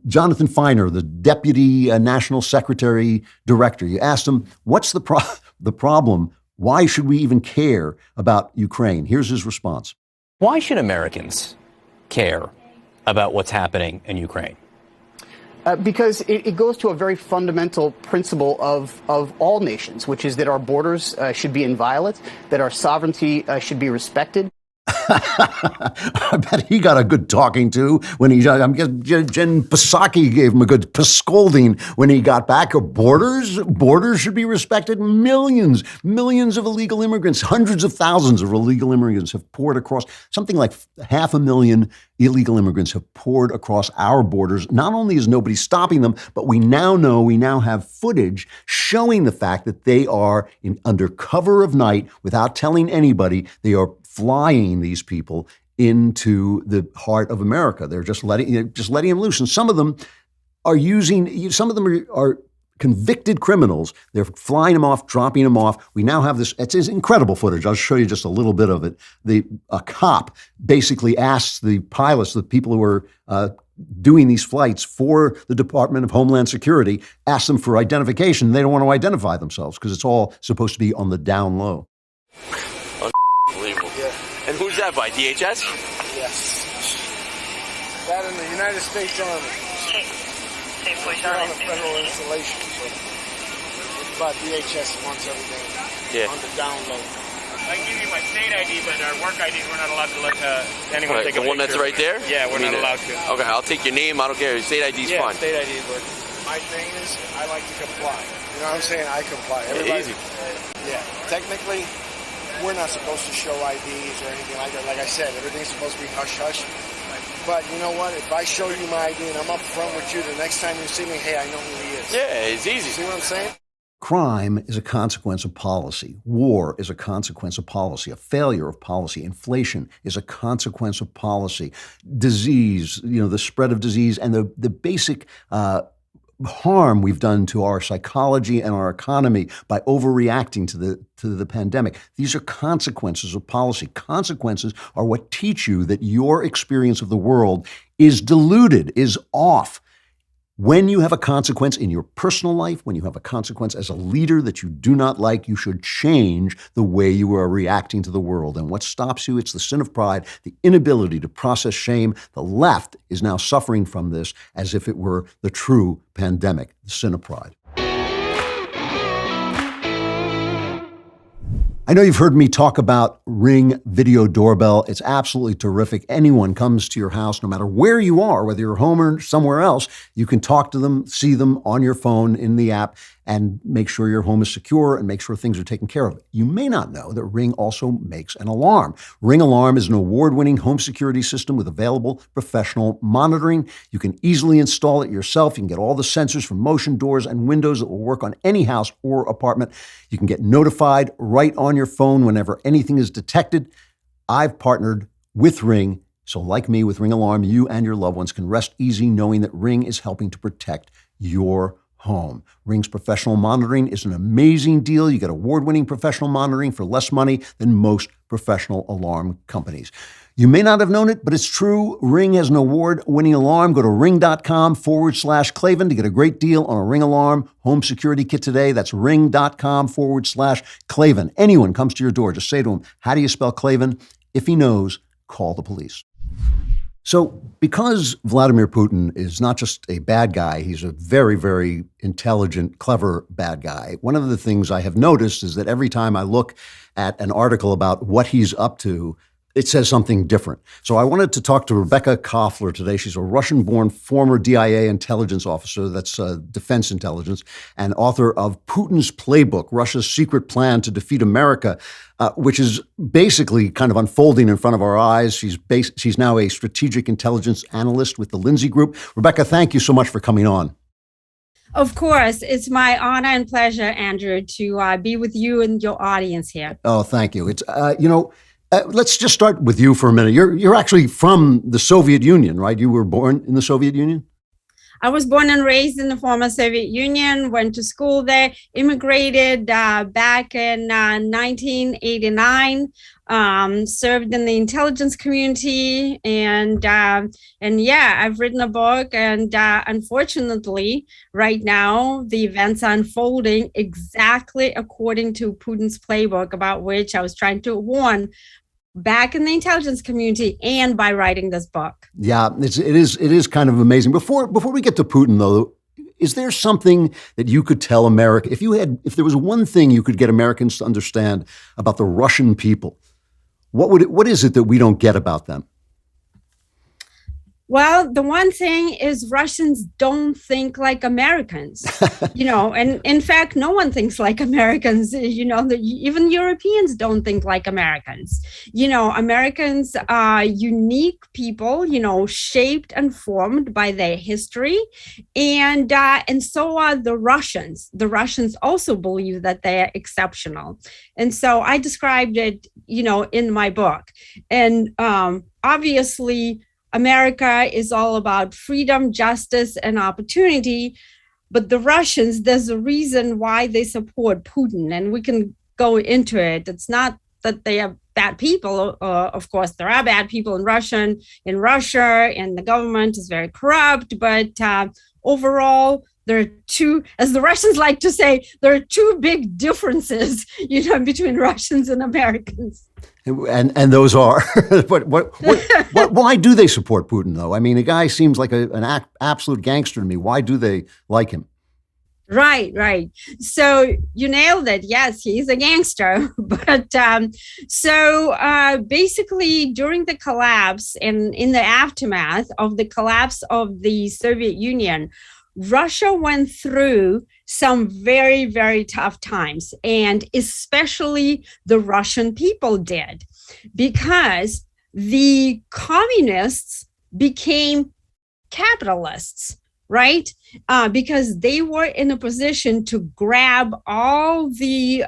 Jonathan Feiner, the Deputy National Secretary Director, you asked him, what's the problem? Why should we even care about Ukraine? Here's his response. Why should Americans care about what's happening in Ukraine? Because it goes to a very fundamental principle of all nations, which is that our borders should be inviolate, that our sovereignty should be respected. I bet he got a good talking to when I'm guessing Jen Psaki gave him a good scolding when he got back. Borders should be respected. Millions of illegal immigrants, hundreds of thousands of illegal immigrants have poured across, something like 500,000 illegal immigrants have poured across our borders. Not only is nobody stopping them, but we now have footage showing the fact that they are under cover of night, without telling anybody, they are flying these people into the heart of America. They're just letting them loose. And some of them are convicted criminals. They're flying them off, dropping them off. We now have this. It's incredible footage. I'll show you just a little bit of it. A cop basically asks the pilots, the people who are doing these flights for the Department of Homeland Security, asks them for identification. They don't want to identify themselves because it's all supposed to be on the down low. Unbelievable. Yeah. And who's that by? DHS? Yes. That in the United States Army. They're on a federal installation, so it's about DHS wants everything on the down low. I can give you my state ID, but our work ID, we're not allowed to let anyone take a picture. The one that's right there? Yeah, we're not allowed to. Okay, I'll take your name. I don't care. Your state ID's fine. State ID is working. My thing is, I like to comply. You know what I'm saying? I comply. Easy. Yeah. Technically, we're not supposed to show IDs or anything like that. Like I said, everything's supposed to be hush-hush. But you know what? If I show you my ID and I'm up front with you, the next time you see me, hey, I know who he is. Yeah, it's easy. See what I'm saying? Crime is a consequence of policy. War is a consequence of policy. A failure of policy. Inflation is a consequence of policy. Disease, the spread of disease and the basic harm we've done to our psychology and our economy by overreacting to the pandemic. These are consequences of policy. Consequences are what teach you that your experience of the world is diluted, is off. When you have a consequence in your personal life, when you have a consequence as a leader that you do not like, you should change the way you are reacting to the world. And what stops you? It's the sin of pride, the inability to process shame. The left is now suffering from this as if it were the true pandemic, the sin of pride. I know you've heard me talk about Ring Video Doorbell. It's absolutely terrific. Anyone comes to your house, no matter where you are, whether you're home or somewhere else, you can talk to them, see them on your phone in the app, and make sure your home is secure and make sure things are taken care of. You may not know that Ring also makes an alarm. Ring Alarm is an award-winning home security system with available professional monitoring. You can easily install it yourself. You can get all the sensors from motion doors and windows that will work on any house or apartment. You can get notified right on your phone whenever anything is detected. I've partnered with Ring, so like me with Ring Alarm, you and your loved ones can rest easy knowing that Ring is helping to protect your home. Ring's professional monitoring is an amazing deal. You get award-winning professional monitoring for less money than most professional alarm companies. You may not have known it, but it's true. Ring has an award-winning alarm. Go to ring.com/Klavan to get a great deal on a Ring Alarm home security kit today. That's ring.com/Klavan. Anyone comes to your door, just say to him, how do you spell Klavan? If he knows, call the police. So because Vladimir Putin is not just a bad guy, he's a very, very intelligent, clever bad guy. One of the things I have noticed is that every time I look at an article about what he's up to, it says something different. So I wanted to talk to Rebecca Koffler today. She's a Russian-born former DIA intelligence officer, that's defense intelligence, and author of Putin's Playbook, Russia's Secret Plan to Defeat America, which is basically kind of unfolding in front of our eyes. She's now a strategic intelligence analyst with the Lindsay Group. Rebecca, thank you so much for coming on. Of course. It's my honor and pleasure, Andrew, to be with you and your audience here. Oh, thank you. It's, let's just start with you for a minute. You're actually from the Soviet Union, right? You were born in the Soviet Union? I was born and raised in the former Soviet Union, went to school there, immigrated back in 1989, served in the intelligence community, and yeah, I've written a book, and unfortunately, right now, the events are unfolding exactly according to Putin's playbook, about which I was trying to warn back in the intelligence community and by writing this book. Yeah, it is kind of amazing. Before we get to Putin, though, is there something that you could tell America, if there was one thing you could get Americans to understand about the Russian people, what is it that we don't get about them? Well, the one thing is Russians don't think like Americans, and in fact, no one thinks like Americans, even Europeans don't think like Americans. Americans are unique people, shaped and formed by their history. And so are the Russians. The Russians also believe that they're exceptional. And so I described it, in my book. And obviously, America is all about freedom, justice, and opportunity. But the Russians, there's a reason why they support Putin, and we can go into it. It's not that they are bad people. Of course, there are bad people in Russia, and the government is very corrupt. But overall, there are two, as the Russians like to say, there are two big differences, between Russians and Americans. And those are, but why do they support Putin, though? I mean, a guy seems like an absolute gangster to me. Why do they like him? Right. So you nailed it. Yes, he's a gangster. But basically, during the collapse and in the aftermath of the collapse of the Soviet Union, Russia went through some very, very tough times, and especially the Russian people did, because the communists became capitalists. right? Because they were in a position to grab all the,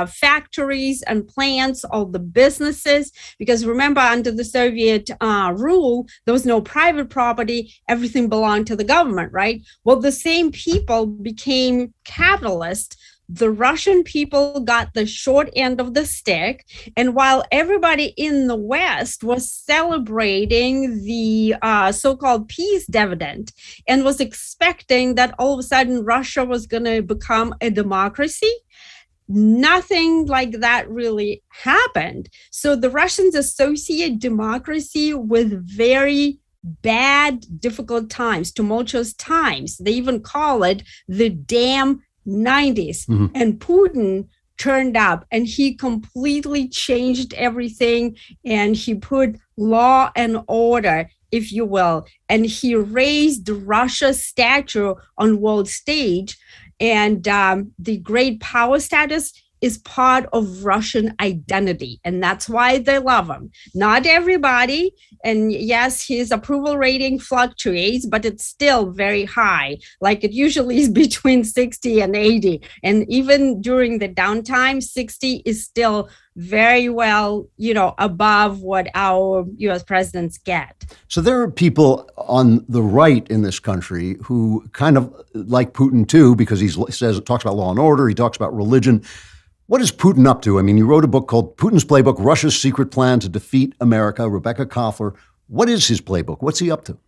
factories and plants, all the businesses. Because remember, under the Soviet rule, there was no private property. Everything belonged to the government, right? Well, the same people became capitalists. The Russian people got the short end of the stick. And while everybody in the West was celebrating the so-called peace dividend and was expecting that all of a sudden Russia was going to become a democracy, nothing like that really happened. So the Russians associate democracy with very bad, difficult times, tumultuous times. They even call it the damn 90s. And Putin turned up and he completely changed everything, and he put law and order, if you will, and he raised Russia's stature on world stage. And the great power status is part of Russian identity, and that's why they love him. Not everybody, and yes, his approval rating fluctuates, but it's still very high. Like it usually is between 60 and 80, and even during the downtime, 60 is still very well, above what our U.S. presidents get. So there are people on the right in this country who kind of like Putin too, because talks about law and order, he talks about religion. What is Putin up to? I mean, you wrote a book called Putin's Playbook, Russia's Secret Plan to Defeat America, Rebecca Koffler. What is his playbook? What's he up to?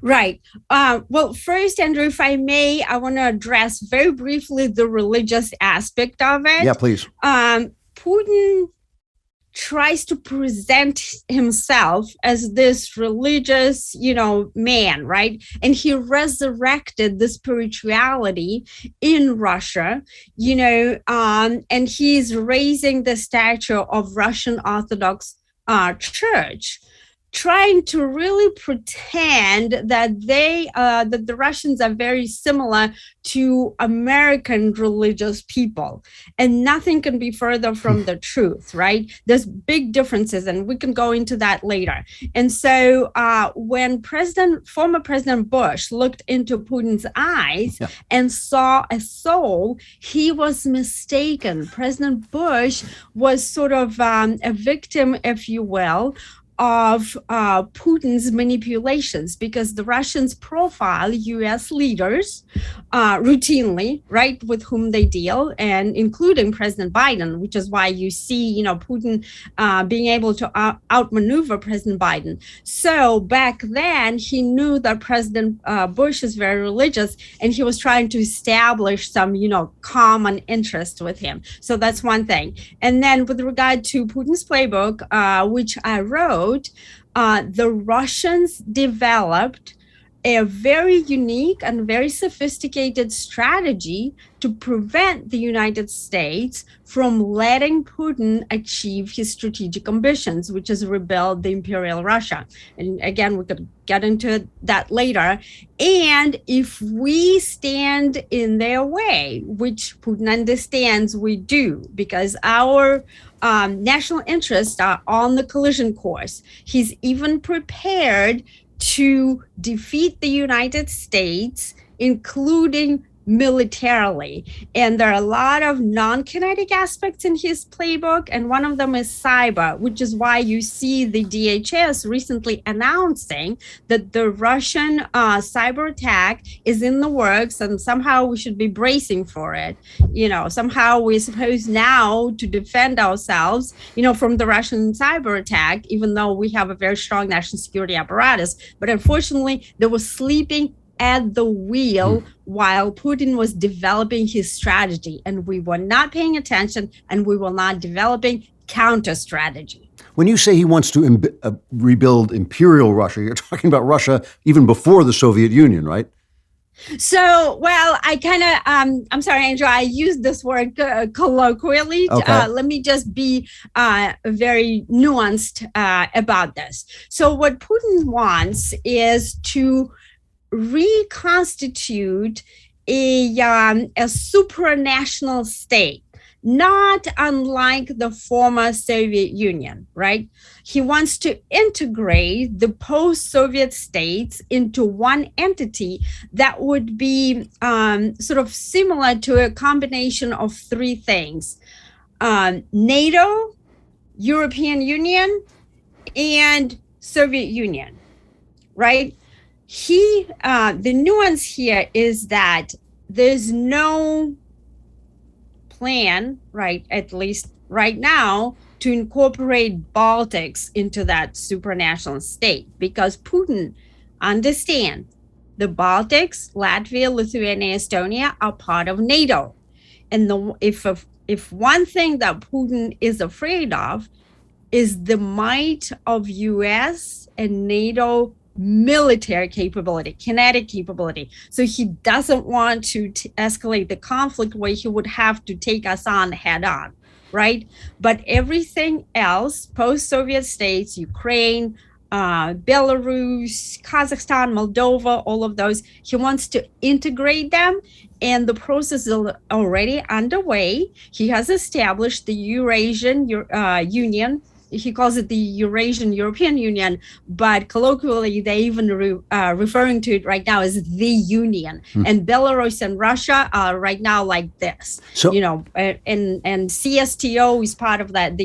Right. Well, first, Andrew, if I may, I want to address very briefly the religious aspect of it. Yeah, please. Putin tries to present himself as this religious, man, right? And he resurrected the spirituality in Russia, and he's raising the stature of Russian Orthodox Church, trying to really pretend that that the Russians are very similar to American religious people, and nothing can be further from the truth, right? There's big differences, and we can go into that later. And so when former President Bush looked into Putin's eyes and saw a soul, he was mistaken. President Bush was sort of a victim, if you will, of Putin's manipulations, because the Russians profile U.S. leaders routinely, right, with whom they deal, and including President Biden, which is why you see, Putin being able to outmaneuver President Biden. So back then, he knew that President Bush is very religious, and he was trying to establish some, common interest with him. So that's one thing. And then with regard to Putin's playbook, which I wrote, the Russians developed a very unique and very sophisticated strategy to prevent the United States from letting Putin achieve his strategic ambitions, which is rebuild the imperial Russia. And again, we could get into that later. And if we stand in their way, which Putin understands we do, because our national interests are on the collision course, he's even prepared to defeat the United States, including militarily. And there are a lot of non-kinetic aspects in his playbook, and one of them is cyber, which is why you see the DHS recently announcing that the Russian cyber attack is in the works, and somehow we should be bracing for it. Somehow we're supposed now to defend ourselves, from the Russian cyber attack, even though we have a very strong national security apparatus. But unfortunately, they were sleeping at the wheel while Putin was developing his strategy, and we were not paying attention, and we were not developing counter strategy. When you say he wants to rebuild imperial Russia, you're talking about Russia even before the Soviet Union, right? So, well, I kind of, I'm sorry, Andrew, I use this word colloquially. Okay. Let me just be very nuanced about this. So what Putin wants is to reconstitute a supranational state. not unlike the former Soviet Union, right? He wants to integrate the post-Soviet states into one entity that would be sort of similar to a combination of three things: NATO, European Union, and Soviet Union, right? The nuance here is that there's no plan, right, at least right now, to incorporate Baltics into that supranational state, because Putin understands the Baltics, Latvia, Lithuania, Estonia are part of NATO. And if one thing that Putin is afraid of is the might of US and NATO military capability, kinetic capability. So he doesn't want to escalate the conflict where he would have to take us on head on, right? But everything else, post-Soviet states, Ukraine, Belarus, Kazakhstan, Moldova, all of those, he wants to integrate them. And the process is already underway. He has established the Eurasian Union. He calls it the Eurasian European Union, but colloquially, they even referring to it right now as the Union. And Belarus and Russia are right now like this, and CSTO is part of that,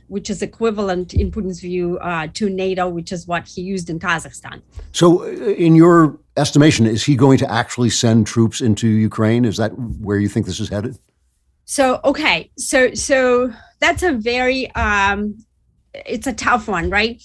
which is equivalent in Putin's view to NATO, which is what he used in Kazakhstan. So in your estimation, is he going to actually send troops into Ukraine? Is that where you think this is headed? So, okay. So that's a very, it's a tough one, right?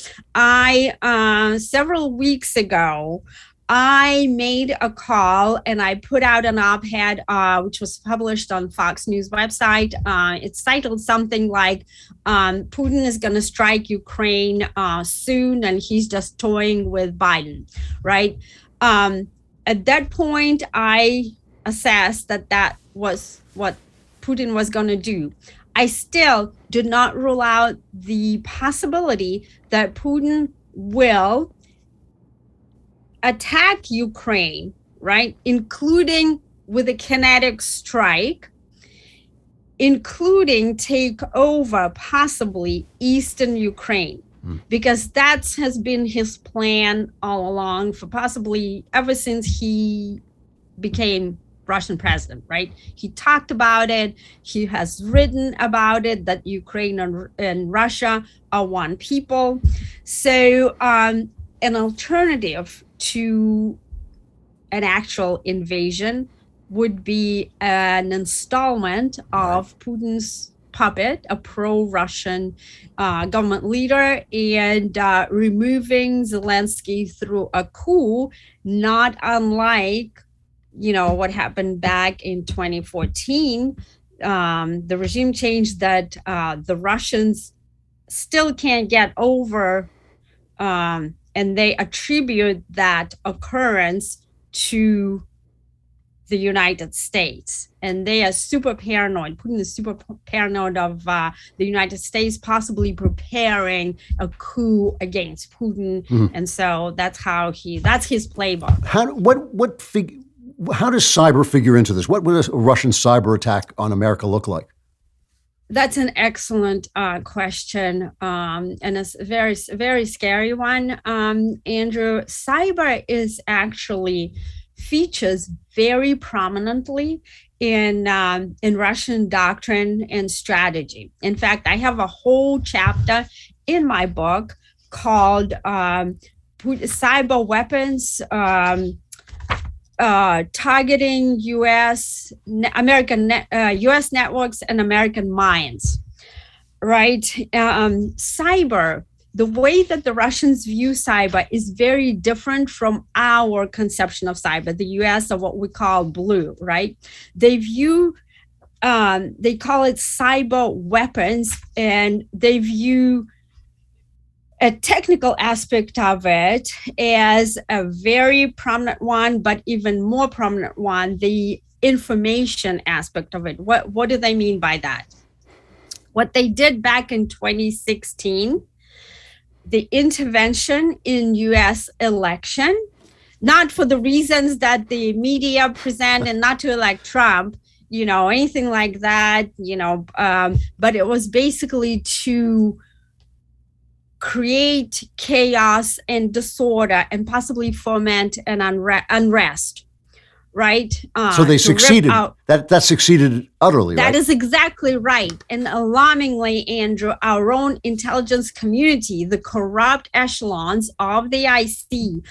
Several weeks ago, I made a call and I put out an op-ed, which was published on Fox News website. It's titled something like, Putin is going to strike Ukraine soon, and he's just toying with Biden, right? At that point, I assessed that was what Putin was going to do. I still did not rule out the possibility that Putin will attack Ukraine, right? Including with a kinetic strike, including take over possibly eastern Ukraine, because that has been his plan all along for possibly ever since he became Russian president, right? He talked about it. He has written about it, that Ukraine and Russia are one people. So an alternative to an actual invasion would be an installment of Putin's puppet, a pro-Russian government leader, and removing Zelensky through a coup, not unlike what happened back in 2014, the regime change that the Russians still can't get over, and they attribute that occurrence to the United States. And they are super paranoid. Putin is super paranoid of the United States possibly preparing a coup against Putin. And so that's his playbook. How does cyber figure into this? What would a Russian cyber attack on America look like? That's an excellent question, and it's a very, very scary one, Andrew. Cyber is actually features very prominently in Russian doctrine and strategy. In fact, I have a whole chapter in my book called Cyber Weapons, targeting U.S. networks and American minds, right? Cyber, the way that the Russians view cyber is very different from our conception of cyber. The U.S. are what we call blue, right? They view, they call it cyber weapons, and they view a technical aspect of it as a very prominent one, but even more prominent one, the information aspect of it. What do they mean by that? What they did back in 2016, the intervention in US election, not for the reasons that the media present and not to elect Trump, anything like that, but it was basically to create chaos and disorder and possibly foment an unrest, right? So they succeeded. That succeeded utterly, That right? is exactly right. And alarmingly, Andrew, our own intelligence community, the corrupt echelons of the IC,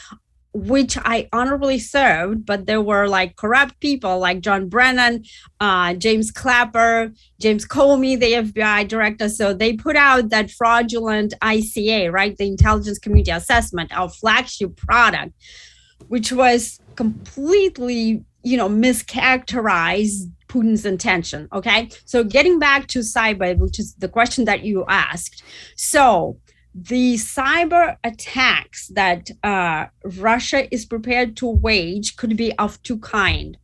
which I honorably served, but there were like corrupt people like John Brennan, James Clapper, James Comey, the FBI director. So they put out that fraudulent ICA, right? The Intelligence Community Assessment, our flagship product, which was completely, mischaracterized Putin's intention. Okay. So getting back to cyber, which is the question that you asked. So the cyber attacks that Russia is prepared to wage could be of two kinds.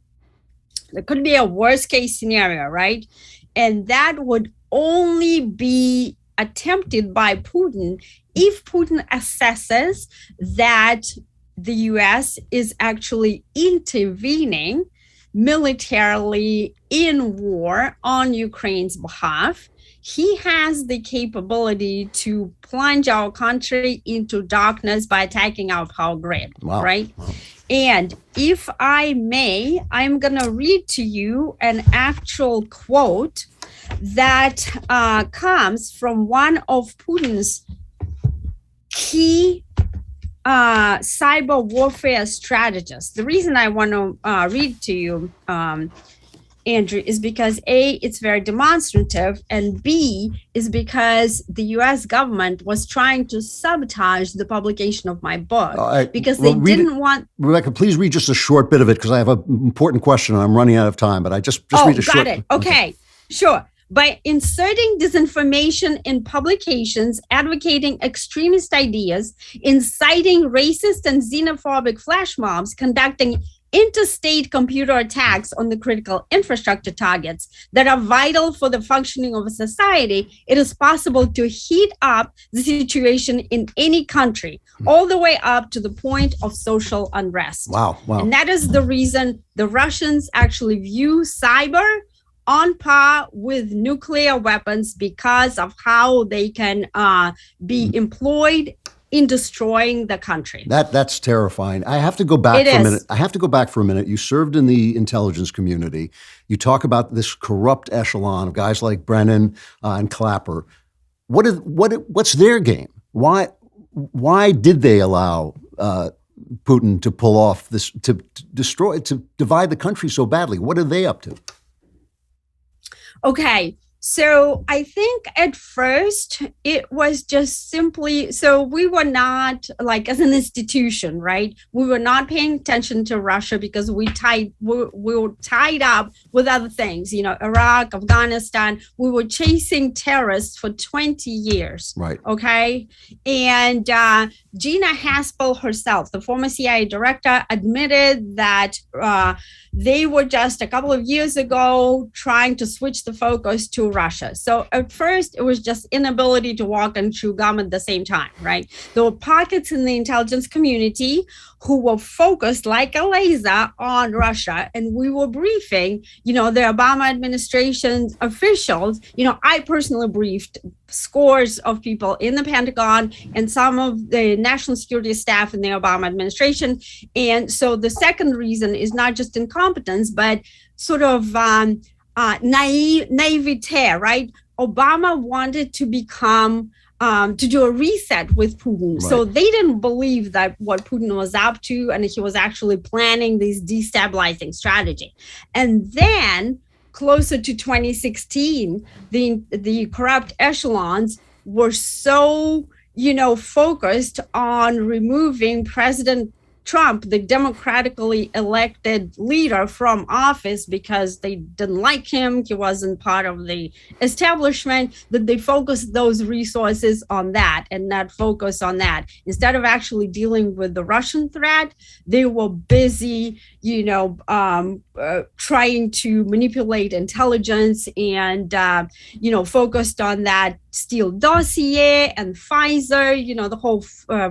There could be a worst case scenario, right? And that would only be attempted by Putin if Putin assesses that the US is actually intervening militarily in war on Ukraine's behalf. He has the capability to plunge our country into darkness by attacking our power grid, right? Wow. And if I may, I'm going to read to you an actual quote that comes from one of Putin's key cyber warfare strategists. The reason I want to read to you, Andrew, is because A, it's very demonstrative, and B, is because the US government was trying to sabotage the publication of my book because they didn't want... Rebecca, please read just a short bit of it because I have an important question and I'm running out of time, but I just read a short... got it. Okay, sure. By inserting disinformation in publications advocating extremist ideas, inciting racist and xenophobic flash mobs, conducting interstate computer attacks on the critical infrastructure targets that are vital for the functioning of a society, it is possible to heat up the situation in any country, all the way up to the point of social unrest. Wow. And that is the reason the Russians actually view cyber on par with nuclear weapons because of how they can be employed in destroying the country. That's terrifying. I have to go back for a minute. You served in the intelligence community. You talk about this corrupt echelon of guys like Brennan and Clapper. What's their game? Why did they allow Putin to pull off this, to divide the country so badly? What are they up to? Okay. So I think at first it was just simply, so we were not like as an institution, right? We were not paying attention to Russia because we were tied up with other things, Iraq, Afghanistan. We were chasing terrorists for 20 years. Right. Okay. And Gina Haspel herself, the former CIA director, admitted that they were just a couple of years ago trying to switch the focus to Russia. So at first, it was just inability to walk and chew gum at the same time, right? There were pockets in the intelligence community who were focused like a laser on Russia. And we were briefing, the Obama administration's officials. I personally briefed scores of people in the Pentagon and some of the national security staff in the Obama administration. And so the second reason is not just incompetence, but sort of naivete, right? Obama wanted to become to do a reset with Putin. Right. So they didn't believe that what Putin was up to, and he was actually planning this destabilizing strategy. And then closer to 2016, the corrupt echelons were so, focused on removing President Trump, the democratically elected leader, from office because they didn't like him. He wasn't part of the establishment, that they focused those resources on that and not focus on that. Instead of actually dealing with the Russian threat, they were busy, trying to manipulate intelligence and, focused on that Steele dossier and Pfizer, the whole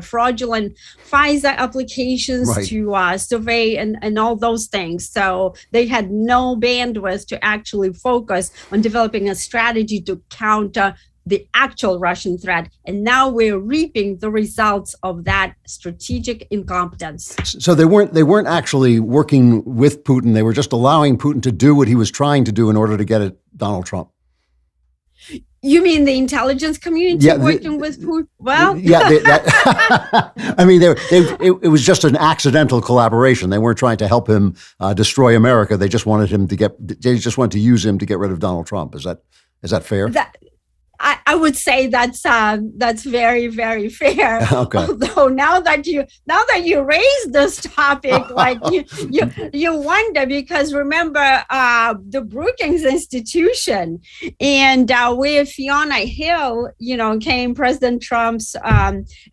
fraudulent Pfizer applications to survey and all those things. So they had no bandwidth to actually focus on developing a strategy to counter the actual Russian threat. And now we're reaping the results of that strategic incompetence. So they weren't actually working with Putin. They were just allowing Putin to do what he was trying to do in order to get at Donald Trump. You mean the intelligence community working with Putin? Well, I mean, it was just an accidental collaboration. They weren't trying to help him destroy America. They just wanted they just wanted to use him to get rid of Donald Trump. Is that fair? I would say that's very, very fair. Okay. Although now that you raise this topic, like you wonder, because remember the Brookings Institution and where Fiona Hill, came President Trump's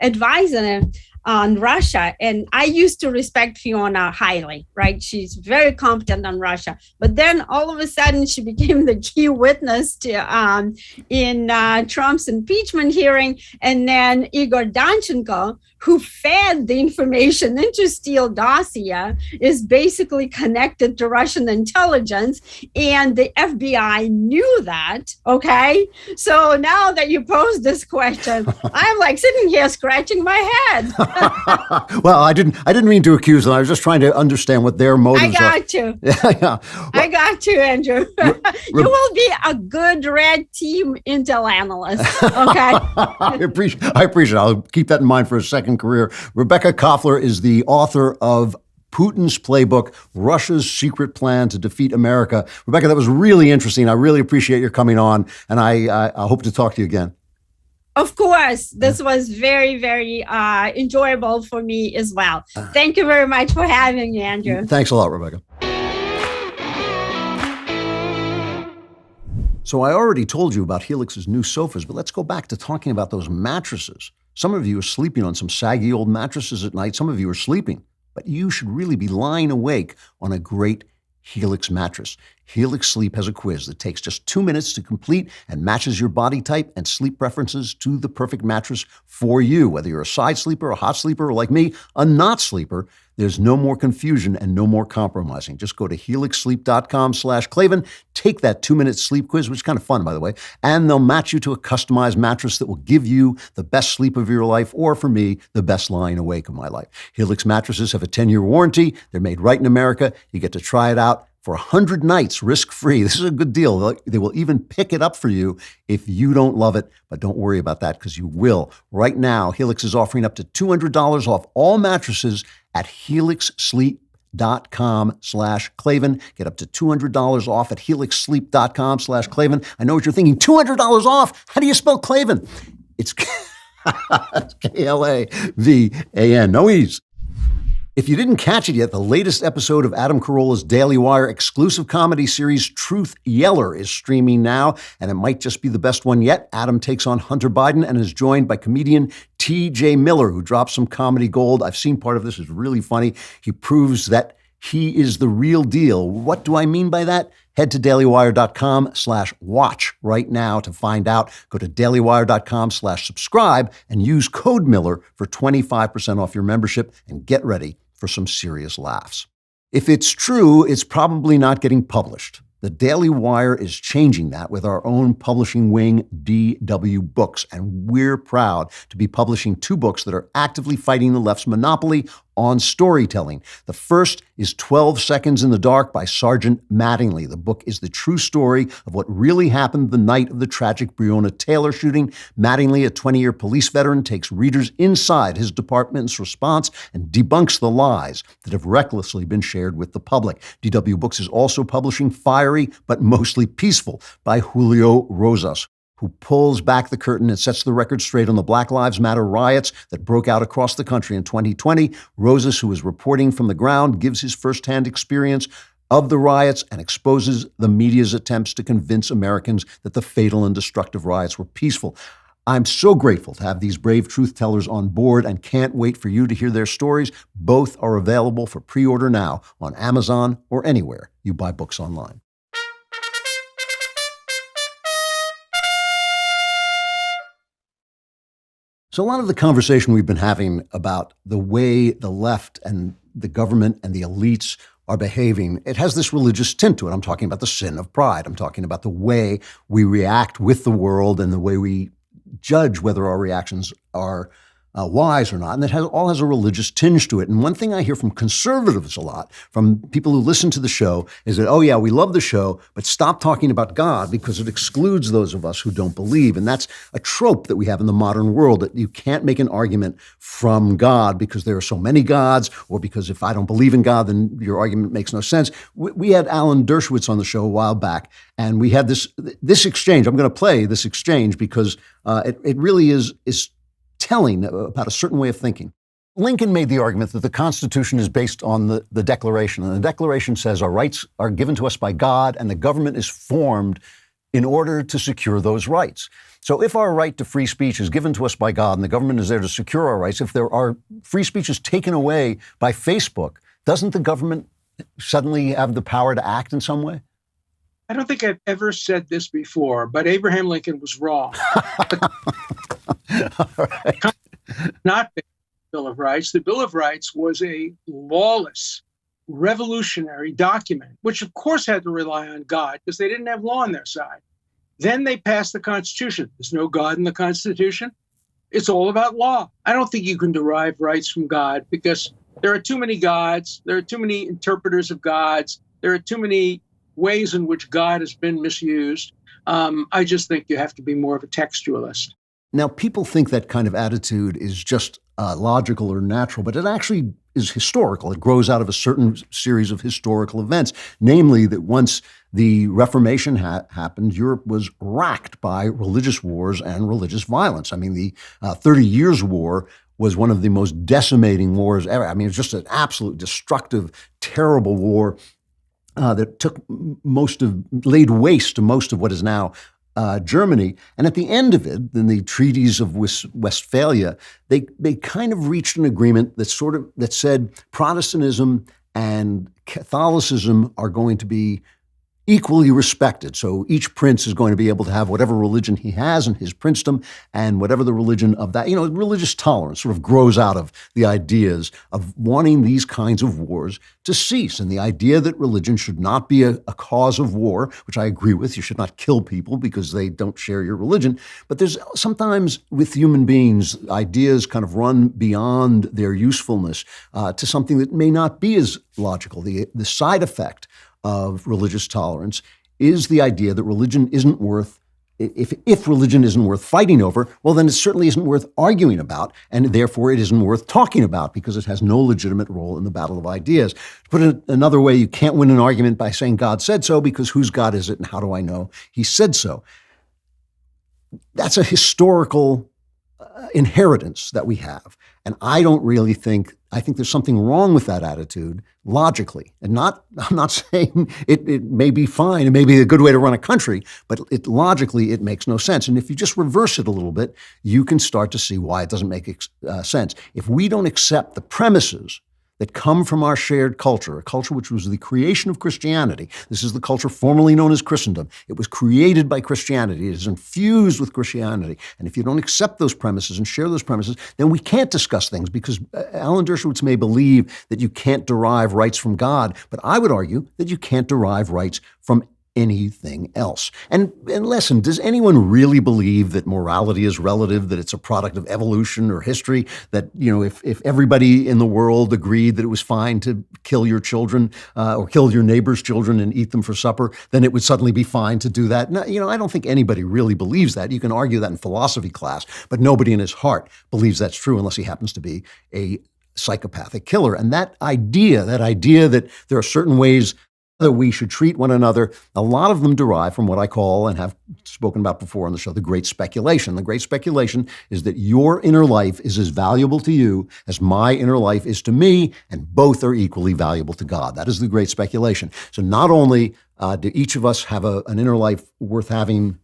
advisor on Russia. And I used to respect Fiona highly, right? She's very competent on Russia. But then all of a sudden she became the key witness to in Trump's impeachment hearing. And then Igor Danchenko, who fed the information into Steele dossier, is basically connected to Russian intelligence. And the FBI knew that, okay? So now that you pose this question, I'm like sitting here scratching my head. Well, I didn't mean to accuse them. I was just trying to understand what their motives are. I got you. I got you, Andrew. You will be a good red team intel analyst, okay? I appreciate it. I'll keep that in mind for a second career. Rebecca Koffler is the author of Putin's Playbook, Russia's Secret Plan to Defeat America. Rebecca, that was really interesting. I really appreciate your coming on, and I hope to talk to you again. Of course. This was very, very enjoyable for me as well. Thank you very much for having me, Andrew. Thanks a lot, Rebecca. So I already told you about Helix's new sofas, but let's go back to talking about those mattresses. Some of you are sleeping on some saggy old mattresses at night. Some of you are sleeping, but you should really be lying awake on a great Helix mattress. Helix Sleep has a quiz that takes just 2 minutes to complete and matches your body type and sleep preferences to the perfect mattress for you. Whether you're a side sleeper, a hot sleeper, or like me, a not sleeper, there's no more confusion and no more compromising. Just go to helixsleep.com/Klavan, take that 2-minute sleep quiz, which is kind of fun, by the way, and they'll match you to a customized mattress that will give you the best sleep of your life, or for me, the best lying awake of my life. Helix mattresses have a 10-year warranty. They're made right in America. You get to try it out for 100 nights, risk-free. This is a good deal. They will even pick it up for you if you don't love it, but don't worry about that because you will. Right now, Helix is offering up to $200 off all mattresses at helixsleep.com/Klavan. Get up to $200 off at helixsleep.com/Klavan. I know what you're thinking. $200 off? How do you spell Klavan? It's Klavan. No E's. If you didn't catch it yet, the latest episode of Adam Carolla's Daily Wire exclusive comedy series Truth Yeller is streaming now, and it might just be the best one yet. Adam takes on Hunter Biden and is joined by comedian T.J. Miller, who drops some comedy gold. I've seen part of this. It's really funny. He proves that he is the real deal. What do I mean by that? Head to dailywire.com/watch right now to find out. Go to dailywire.com/subscribe and use code Miller for 25% off your membership, and get ready for some serious laughs. If it's true, it's probably not getting published. The Daily Wire is changing that with our own publishing wing, DW Books, and we're proud to be publishing 2 books that are actively fighting the left's monopoly on storytelling. The first is 12 Seconds in the Dark by Sergeant Mattingly. The book is the true story of what really happened the night of the tragic Breonna Taylor shooting. Mattingly, a 20-year police veteran, takes readers inside his department's response and debunks the lies that have recklessly been shared with the public. DW Books is also publishing Fiery but Mostly Peaceful by Julio Rosas, who pulls back the curtain and sets the record straight on the Black Lives Matter riots that broke out across the country in 2020. Rosas, who is reporting from the ground, gives his firsthand experience of the riots and exposes the media's attempts to convince Americans that the fatal and destructive riots were peaceful. I'm so grateful to have these brave truth tellers on board and can't wait for you to hear their stories. Both are available for pre-order now on Amazon or anywhere you buy books online. So a lot of the conversation we've been having about the way the left and the government and the elites are behaving, it has this religious tint to it. I'm talking about the sin of pride. I'm talking about the way we react with the world and the way we judge whether our reactions are wise or not. And it all has a religious tinge to it. And one thing I hear from conservatives a lot, from people who listen to the show, is that, oh yeah, we love the show, but stop talking about God because it excludes those of us who don't believe. And that's a trope that we have in the modern world, that you can't make an argument from God because there are so many gods, or because if I don't believe in God, then your argument makes no sense. We had Alan Dershowitz on the show a while back, and we had this exchange. I'm going to play this exchange because it really is telling about a certain way of thinking. Lincoln made the argument that the Constitution is based on the Declaration, and the Declaration says our rights are given to us by God, and the government is formed in order to secure those rights. So if our right to free speech is given to us by God, and the government is there to secure our rights, if there are free speech is taken away by Facebook, doesn't the government suddenly have the power to act in some way? I don't think I've ever said this before, but Abraham Lincoln was wrong. Right. Not the Bill of Rights. The Bill of Rights was a lawless, revolutionary document, which of course had to rely on God because they didn't have law on their side. Then they passed the Constitution. There's no God in the Constitution. It's all about law. I don't think you can derive rights from God because there are too many gods. There are too many interpreters of gods. There are too many ways in which God has been misused. I just think you have to be more of a textualist. Now, people think that kind of attitude is just logical or natural, but it actually is historical. It grows out of a certain series of historical events, namely that once the Reformation happened, Europe was racked by religious wars and religious violence. I mean, the 30 Years' War was one of the most decimating wars ever. I mean, it's just an absolute destructive, terrible war that laid waste to most of what is now Germany. And at the end of it, in the treaties of Westphalia, they kind of reached an agreement that said Protestantism and Catholicism are going to be equally respected. So each prince is going to be able to have whatever religion he has in his princedom, and whatever the religion of that, religious tolerance sort of grows out of the ideas of wanting these kinds of wars to cease. And the idea that religion should not be a cause of war, which I agree with, you should not kill people because they don't share your religion. But there's sometimes with human beings, ideas kind of run beyond their usefulness to something that may not be as logical. The side effect of religious tolerance is the idea that religion isn't worth, if religion isn't worth fighting over, well, then it certainly isn't worth arguing about, and therefore it isn't worth talking about because it has no legitimate role in the battle of ideas. To put it another way, you can't win an argument by saying God said so, because whose God is it and how do I know he said so? That's a historical inheritance that we have. And I think there's something wrong with that attitude logically. And I'm not saying it may be fine, it may be a good way to run a country, but logically it makes no sense. And if you just reverse it a little bit, you can start to see why it doesn't make sense. If we don't accept the premises that come from our shared culture, a culture which was the creation of Christianity. This is the culture formerly known as Christendom. It was created by Christianity. It is infused with Christianity. And if you don't accept those premises and share those premises, then we can't discuss things, because Alan Dershowitz may believe that you can't derive rights from God, but I would argue that you can't derive rights from anything else. And listen, does anyone really believe that morality is relative, that it's a product of evolution or history, that, if everybody in the world agreed that it was fine to kill your children or kill your neighbor's children and eat them for supper, then it would suddenly be fine to do that? No, I don't think anybody really believes that. You can argue that in philosophy class, but nobody in his heart believes that's true unless he happens to be a psychopathic killer. And that idea that there are certain ways that we should treat one another, a lot of them derive from what I call, and have spoken about before on the show, the great speculation. The great speculation is that your inner life is as valuable to you as my inner life is to me, and both are equally valuable to God. That is the great speculation. So not only do each of us have an inner life worth having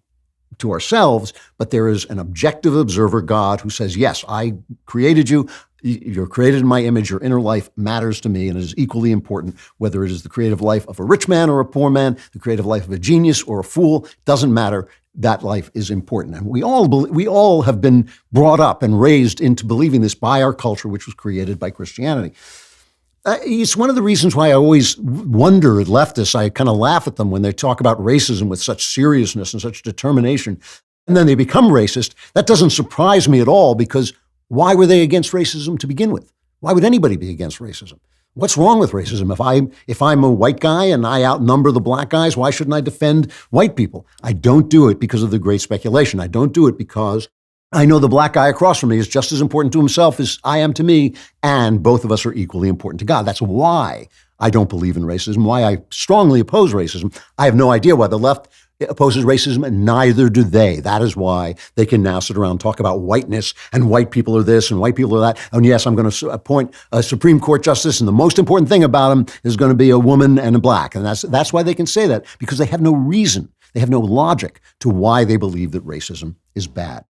to ourselves, but there is an objective observer, God, who says, yes, I created you. You're created in my image. Your inner life matters to me, and it is equally important whether it is the creative life of a rich man or a poor man, the creative life of a genius or a fool. Doesn't matter. that life is important. And we all have been brought up and raised into believing this by our culture, which was created by Christianity. It's one of the reasons why I always wonder at leftists. I kind of laugh at them when they talk about racism with such seriousness and such determination, and then they become racist. That doesn't surprise me at all, because why were they against racism to begin with? Why would anybody be against racism? What's wrong with racism? If I'm a white guy and I outnumber the black guys, why shouldn't I defend white people? I don't do it because of the great speculation. I don't do it because I know the black guy across from me is just as important to himself as I am to me, and both of us are equally important to God. That's why I don't believe in racism, why I strongly oppose racism. I have no idea why the left opposes racism, and neither do they. That is why they can now sit around and talk about whiteness, and white people are this and white people are that. And yes, I'm going to appoint a Supreme Court justice, and the most important thing about him is going to be a woman and a black. And that's why they can say that, because they have no reason, they have no logic to why they believe that racism is bad.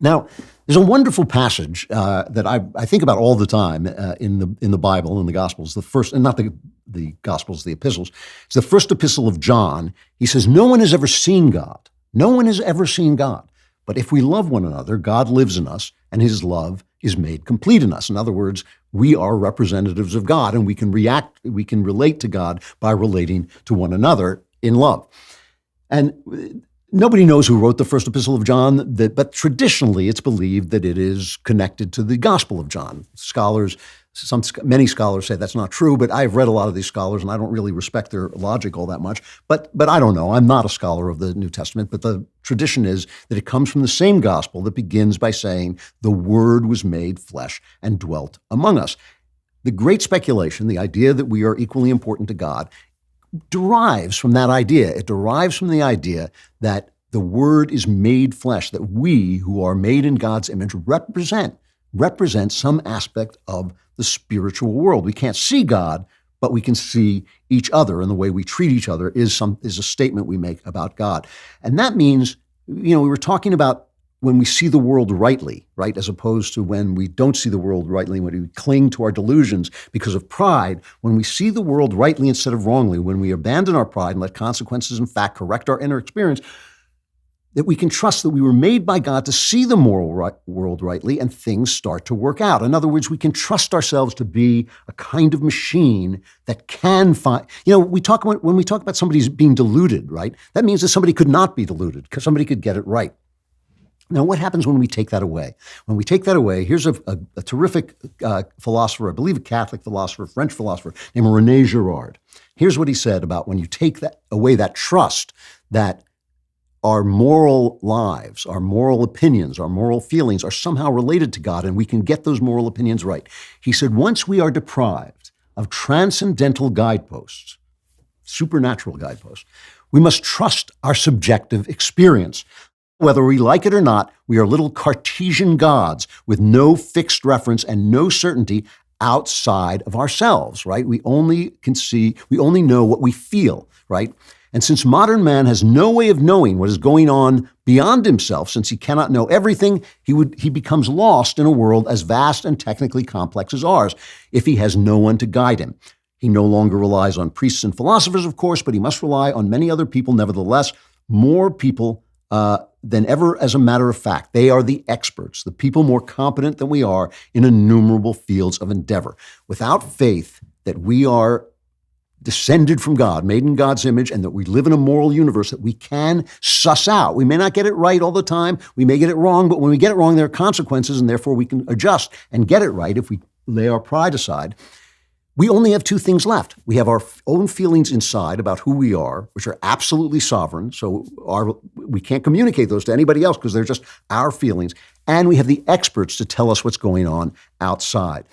Now, there's a wonderful passage that I think about all the time in the Bible, in the Gospels. The first, and not the Gospels, the epistles. It's the first epistle of John. He says, "No one has ever seen God. No one has ever seen God. But if we love one another, God lives in us, and his love is made complete in us." In other words, we are representatives of God, and we can relate to God by relating to one another in love. And nobody knows who wrote the first epistle of John, but traditionally it's believed that it is connected to the Gospel of John. Many scholars say that's not true, but I've read a lot of these scholars and I don't really respect their logic all that much. But I don't know. I'm not a scholar of the New Testament, but the tradition is that it comes from the same gospel that begins by saying, "The Word was made flesh and dwelt among us." The great speculation, the idea that we are equally important to God, derives from that idea. It derives from the idea that the Word is made flesh, that we who are made in God's image represent some aspect of the spiritual world. We can't see God, but we can see each other, and the way we treat each other is a statement we make about God. And that means, we were talking about when we see the world rightly, right, as opposed to when we don't see the world rightly, when we cling to our delusions because of pride. When we see the world rightly instead of wrongly, when we abandon our pride and let consequences, in fact, correct our inner experience, that we can trust that we were made by God to see the moral world rightly, and things start to work out. In other words, we can trust ourselves to be a kind of machine that can find, when we talk about somebody being deluded, right, that means that somebody could not be deluded because somebody could get it right. Now, what happens when we take that away? When we take that away, here's a terrific philosopher, I believe a Catholic philosopher, French philosopher, named René Girard. Here's what he said about when you take away that trust that our moral lives, our moral opinions, our moral feelings are somehow related to God, and we can get those moral opinions right. He said, once we are deprived of transcendental guideposts, supernatural guideposts, we must trust our subjective experience. Whether we like it or not, we are little Cartesian gods with no fixed reference and no certainty outside of ourselves, right? We only know what we feel, right? And since modern man has no way of knowing what is going on beyond himself, since he cannot know everything, he becomes lost in a world as vast and technically complex as ours if he has no one to guide him. He no longer relies on priests and philosophers, of course, but he must rely on many other people nevertheless, more people than ever, as a matter of fact. They are the experts, the people more competent than we are in innumerable fields of endeavor. Without faith that we are descended from God, made in God's image, and that we live in a moral universe that we can suss out. We may not get it right all the time. We may get it wrong, but when we get it wrong, there are consequences, and therefore we can adjust and get it right if we lay our pride aside. We only have two things left. We have our own feelings inside about who we are, which are absolutely sovereign. So we can't communicate those to anybody else because they're just our feelings. And we have the experts to tell us what's going on outside.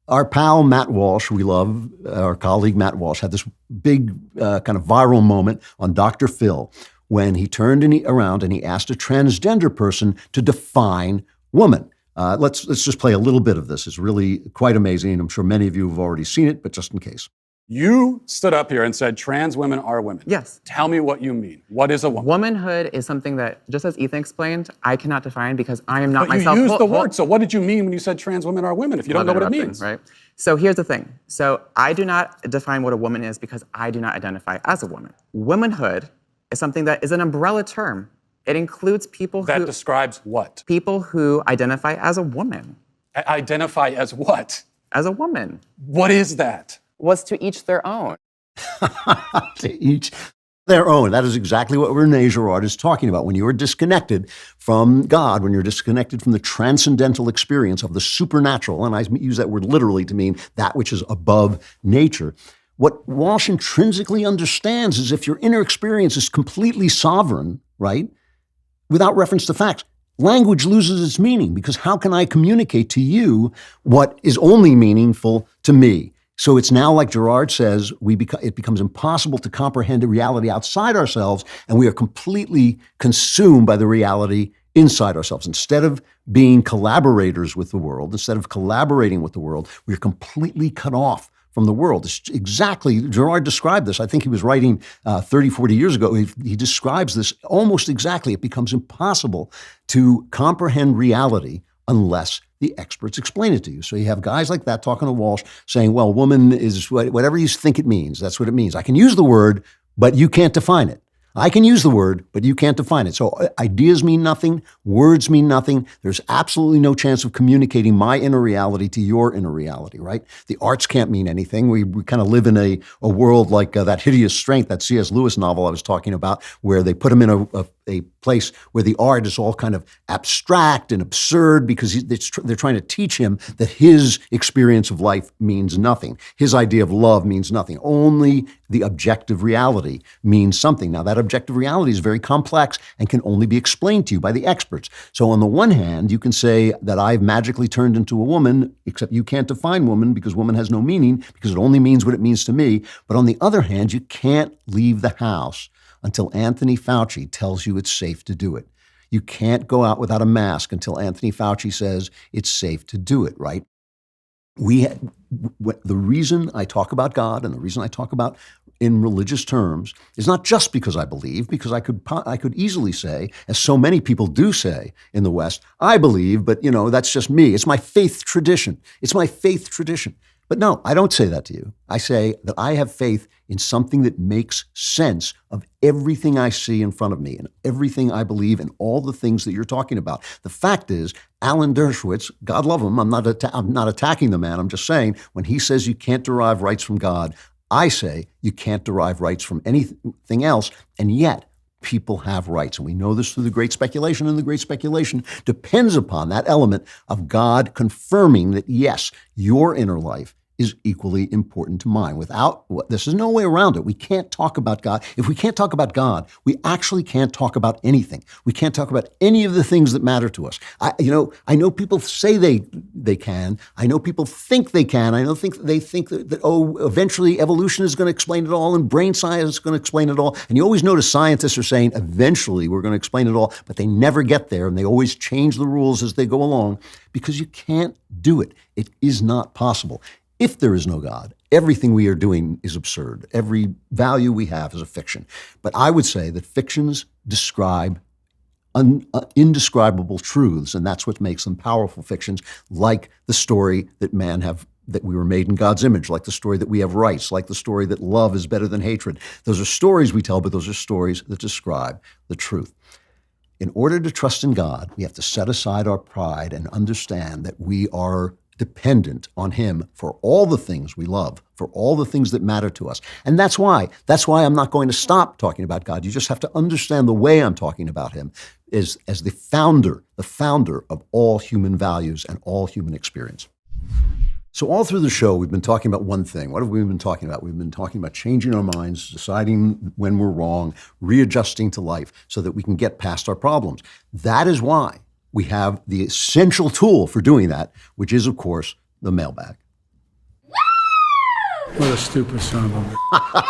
Our pal Matt Walsh, we love, our colleague Matt Walsh, had this big kind of viral moment on Dr. Phil when he turned around and he asked a transgender person to define woman. Let's just play a little bit of this. It's really quite amazing. I'm sure many of you have already seen it, but just in case. You stood up here and said trans women are women. Yes. Tell me what you mean. What is a woman? Womanhood is something that, just as Ethan explained, I cannot define because I am not myself. You used the word. So what did you mean when you said trans women are women if you don't know what it means? Right. So here's the thing. So I do not define what a woman is because I do not identify as a woman. Womanhood is something that is an umbrella term. It includes people That describes what? People who identify as a woman. Identify as what? As a woman. What is that? Was to each their own. To each their own. That is exactly what Renee Girard is talking about. When you are disconnected from God, when you're disconnected from the transcendental experience of the supernatural, and I use that word literally to mean that which is above nature, what Walsh intrinsically understands is if your inner experience is completely sovereign, right, without reference to facts, language loses its meaning, because how can I communicate to you what is only meaningful to me? So it's now, like Girard says, it becomes impossible to comprehend a reality outside ourselves, and we are completely consumed by the reality inside ourselves. Instead of being collaborators with the world, instead of collaborating with the world, we are completely cut off from the world. It's exactly, Girard described this. I think he was writing 30, 40 years ago. He describes this almost exactly. It becomes impossible to comprehend reality unless the experts explain it to you. So you have guys like that talking to Walsh saying, well, woman is whatever you think it means. That's what it means. I can use the word, but you can't define it. I can use the word, but you can't define it. So ideas mean nothing. Words mean nothing. There's absolutely no chance of communicating my inner reality to your inner reality, right? The arts can't mean anything. We kind of live in a world like that Hideous Strength, that C.S. Lewis novel I was talking about, where they put him in a place where the art is all kind of abstract and absurd because they're trying to teach him that his experience of life means nothing. His idea of love means nothing. Only the objective reality means something. Now, that objective reality is very complex and can only be explained to you by the experts. So on the one hand, you can say that I've magically turned into a woman, except you can't define woman because woman has no meaning, because it only means what it means to me. But on the other hand, you can't leave the house until Anthony Fauci tells you it's safe to do it. You can't go out without a mask until Anthony Fauci says it's safe to do it, right? The reason I talk about God and the reason I talk about in religious terms is not just because I believe, because I could easily say, as so many people do say in the West, I believe, but that's just me. It's my faith tradition. It's my faith tradition. But no, I don't say that to you. I say that I have faith in something that makes sense of everything I see in front of me and everything I believe and all the things that you're talking about. The fact is, Alan Dershowitz, God love him, I'm not attacking the man. I'm just saying when he says you can't derive rights from God, I say you can't derive rights from anything else, and yet people have rights. And we know this through the Great Speculation, and the Great Speculation depends upon that element of God confirming that, yes, your inner life is equally important to mine. This is no way around it. We can't talk about God. If we can't talk about God, we actually can't talk about anything. We can't talk about any of the things that matter to us. I know people say they can. I know people think they can. They think that eventually evolution is going to explain it all and brain science is going to explain it all. And you always notice scientists are saying eventually we're going to explain it all, but they never get there and they always change the rules as they go along because you can't do it. It is not possible. If there is no God, everything we are doing is absurd. Every value we have is a fiction. But I would say that fictions describe indescribable truths, and that's what makes them powerful fictions, like the story that that we were made in God's image, like the story that we have rights, like the story that love is better than hatred. Those are stories we tell, but those are stories that describe the truth. In order to trust in God, we have to set aside our pride and understand that we are dependent on him for all the things we love, for all the things that matter to us. And that's why I'm not going to stop talking about God. You just have to understand the way I'm talking about him is as the founder of all human values and all human experience. So all through the show, we've been talking about one thing. What have we been talking about? We've been talking about changing our minds, deciding when we're wrong, readjusting to life so that we can get past our problems. That is why we have the essential tool for doing that, which is, of course, the mailbag. What a stupid son of a...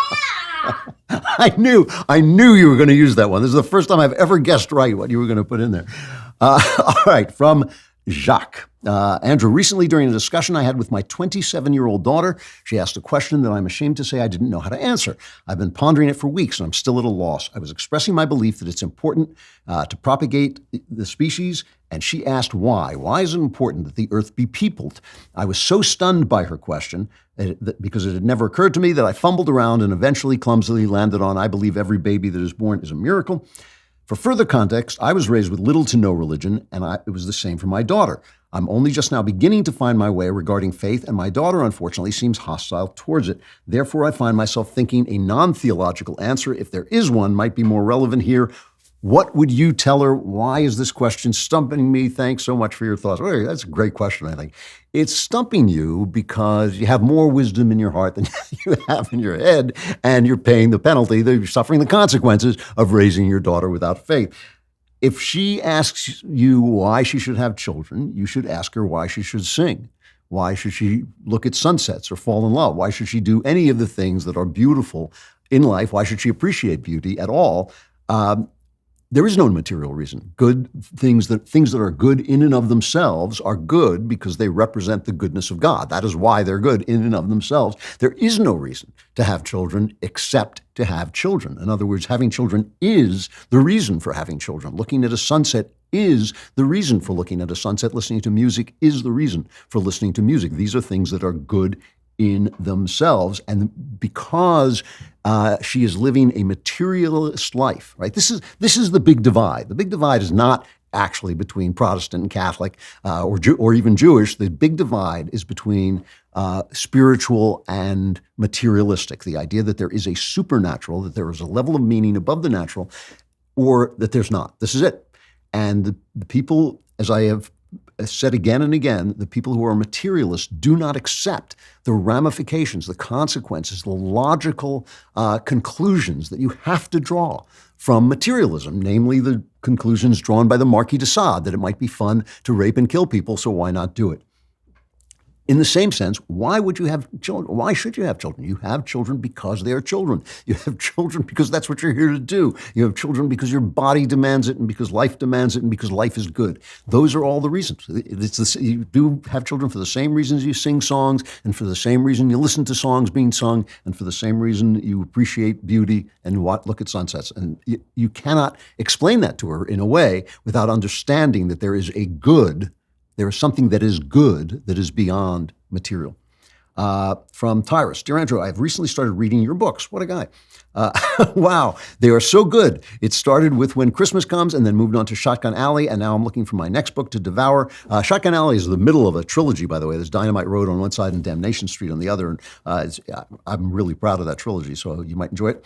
I knew you were going to use that one. This is the first time I've ever guessed right what you were going to put in there. All right, from Jacques. Andrew, recently during a discussion I had with my 27-year-old daughter, she asked a question that I'm ashamed to say I didn't know how to answer. I've been pondering it for weeks and I'm still at a loss. I was expressing my belief that it's important to propagate the species, and she asked why. Why is it important that the earth be peopled? I was so stunned by her question because it had never occurred to me that I fumbled around and eventually clumsily landed on, I believe every baby that is born is a miracle. For further context, I was raised with little to no religion, and it was the same for my daughter. I'm only just now beginning to find my way regarding faith, and my daughter, unfortunately, seems hostile towards it. Therefore, I find myself thinking a non-theological answer, if there is one, might be more relevant here. What would you tell her? Why is this question stumping me? Thanks so much for your thoughts. Well, that's a great question, I think. It's stumping you because you have more wisdom in your heart than you have in your head, and you're paying the penalty, you're suffering the consequences of raising your daughter without faith. If she asks you why she should have children, you should ask her why she should sing. Why should she look at sunsets or fall in love? Why should she do any of the things that are beautiful in life? Why should she appreciate beauty at all? There is no material reason. Good things that are good in and of themselves are good because they represent the goodness of God. That is why they're good in and of themselves. There is no reason to have children except to have children. In other words, having children is the reason for having children. Looking at a sunset is the reason for looking at a sunset. Listening to music is the reason for listening to music. These are things that are good in themselves. And because she is living a materialist life, right? This is the big divide. The big divide is not actually between Protestant and Catholic or even Jewish. The big divide is between spiritual and materialistic. The idea that there is a supernatural, that there is a level of meaning above the natural, or that there's not. This is it. And the people, as I have said again and again, the people who are materialists do not accept the ramifications, the consequences, the logical conclusions that you have to draw from materialism, namely the conclusions drawn by the Marquis de Sade, that it might be fun to rape and kill people, so why not do it? In the same sense, why would you have children? Why should you have children? You have children because they are children. You have children because that's what you're here to do. You have children because your body demands it and because life demands it and because life is good. Those are all the reasons. You do have children for the same reasons you sing songs and for the same reason you listen to songs being sung and for the same reason you appreciate beauty and look at sunsets. And you cannot explain that to her in a way without understanding that there is a good. There is something that is good that is beyond material. From Tyrus, Dear Andrew, I've recently started reading your books. What a guy. Wow, they are so good. It started with When Christmas Comes and then moved on to Shotgun Alley, and now I'm looking for my next book to devour. Shotgun Alley is the middle of a trilogy, by the way. There's Dynamite Road on one side and Damnation Street on the other. And I'm really proud of that trilogy, so you might enjoy it.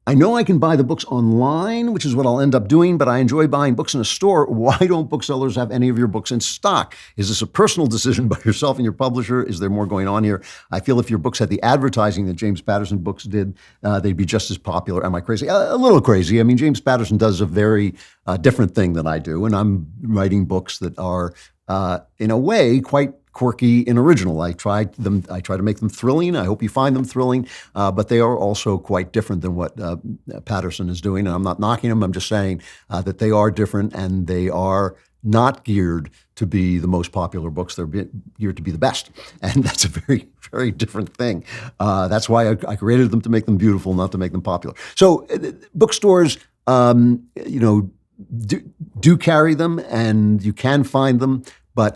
I know I can buy the books online, which is what I'll end up doing, but I enjoy buying books in a store. Why don't booksellers have any of your books in stock? Is this a personal decision by yourself and your publisher? Is there more going on here? I feel if your books had the advertising that James Patterson books did, they'd be just as popular. Am I crazy? A little crazy. I mean, James Patterson does a very different thing than I do, and I'm writing books that are, in a way, quite quirky and original. I try to make them thrilling. I hope you find them thrilling, but they are also quite different than what Patterson is doing. And I'm not knocking them. I'm just saying that they are different and they are not geared to be the most popular books. They're geared to be the best. And that's a very, very different thing. That's why I created them, to make them beautiful, not to make them popular. So bookstores, do carry them and you can find them, but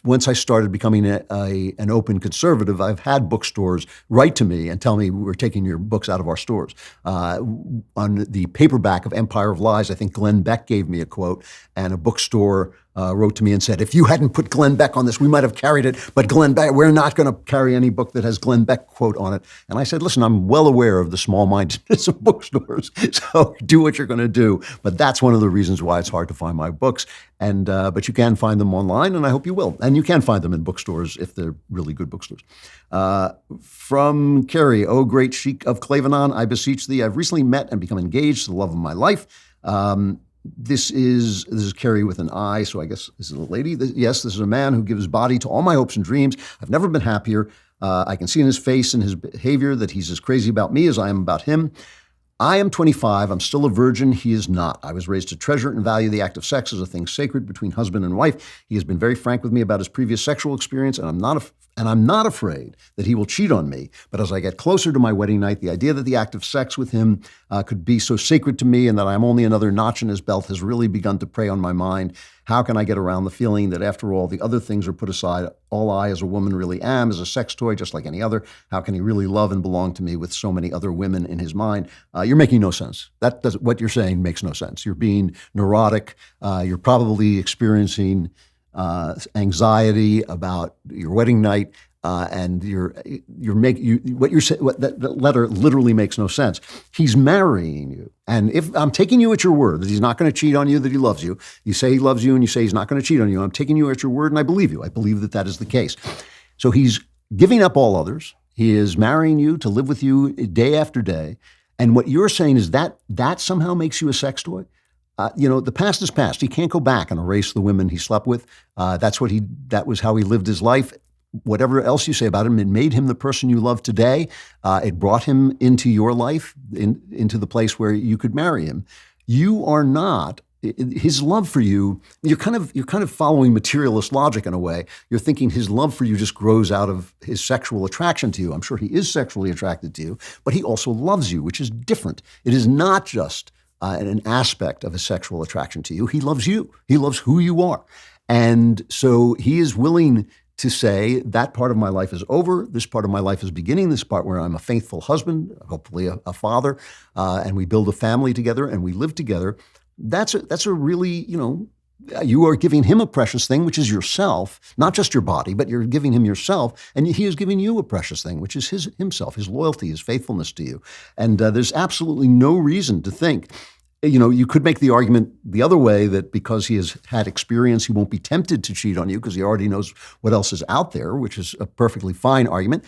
once I started becoming an open conservative, I've had bookstores write to me and tell me, we're taking your books out of our stores. On the paperback of Empire of Lies, I think Glenn Beck gave me a quote, and a bookstore wrote to me and said, if you hadn't put Glenn Beck on this, we might have carried it, but Glenn Beck, we're not going to carry any book that has Glenn Beck quote on it. And I said, listen, I'm well aware of the small-mindedness of bookstores, so do what you're going to do. But that's one of the reasons why it's hard to find my books. And but you can find them online, and I hope you will. And you can find them in bookstores if they're really good bookstores. From Kerry, O great Sheik of Klavan, I beseech thee, I've recently met and become engaged to the love of my life. This is Kerry with an I, so I guess this is a lady. Yes, this is a man who gives body to all my hopes and dreams. I've never been happier. I can see in his face and his behavior that he's as crazy about me as I am about him. I am 25. I'm still a virgin. He is not. I was raised to treasure and value the act of sex as a thing sacred between husband and wife. He has been very frank with me about his previous sexual experience, and I'm not afraid that he will cheat on me. But as I get closer to my wedding night, the idea that the act of sex with him could be so sacred to me and that I'm only another notch in his belt has really begun to prey on my mind. How can I get around the feeling that after all the other things are put aside, all I as a woman really am is a sex toy just like any other? How can he really love and belong to me with so many other women in his mind? You're making no sense. What you're saying makes no sense. You're being neurotic. You're probably experiencing anxiety about your wedding night. And that letter literally makes no sense. He's marrying you. And if I'm taking you at your word that he's not going to cheat on you, that he loves you, you say he loves you and you say he's not going to cheat on you. I'm taking you at your word and I believe you. I believe that that is the case. So he's giving up all others. He is marrying you to live with you day after day. And what you're saying is that somehow makes you a sex toy. The past is past. He can't go back and erase the women he slept with. That was how he lived his life. Whatever else you say about him, it made him the person you love today. It brought him into your life, into the place where you could marry him. You are not. His love for you, you're kind of following materialist logic in a way. You're thinking his love for you just grows out of his sexual attraction to you. I'm sure he is sexually attracted to you, but he also loves you, which is different. It is not just an aspect of his sexual attraction to you. He loves you. He loves who you are. And so he is willing to say that part of my life is over. This part of my life is beginning. This part where I'm a faithful husband, hopefully a father, and we build a family together and we live together. That's a really, you are giving him a precious thing, which is yourself, not just your body, but you're giving him yourself. And he is giving you a precious thing, which is himself, his loyalty, his faithfulness to you. And there's absolutely no reason to think, you could make the argument the other way that because he has had experience, he won't be tempted to cheat on you because he already knows what else is out there, which is a perfectly fine argument.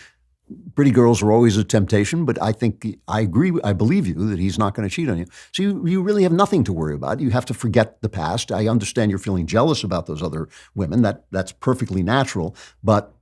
Pretty girls are always a temptation, but I believe you that he's not going to cheat on you. So you really have nothing to worry about. You have to forget the past. I understand you're feeling jealous about those other women. That's perfectly natural, but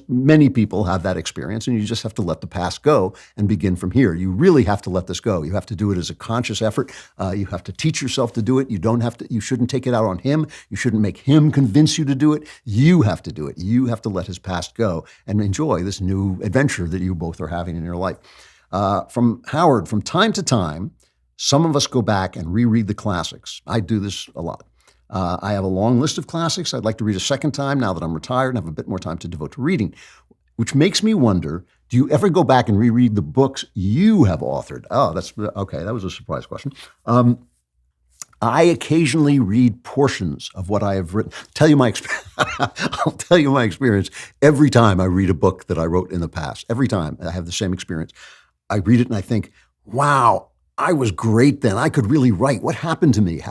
many people have that experience, and you just have to let the past go and begin from here. You really have to let this go. You have to do it as a conscious effort. You have to teach yourself to do it. You shouldn't take it out on him. You shouldn't make him convince you to do it. You have to do it. You have to let his past go and enjoy this new adventure that you both are having in your life. From Howard, from time to time, some of us go back and reread the classics. I do this a lot. I have a long list of classics I'd like to read a second time now that I'm retired and have a bit more time to devote to reading, which makes me wonder, do you ever go back and reread the books you have authored? Oh, that's okay. That was a surprise question. I occasionally read portions of what I have written. I'll tell you my experience every time I read a book that I wrote in the past. Every time I have the same experience. I read it and I think, wow, I was great then. I could really write. What happened to me?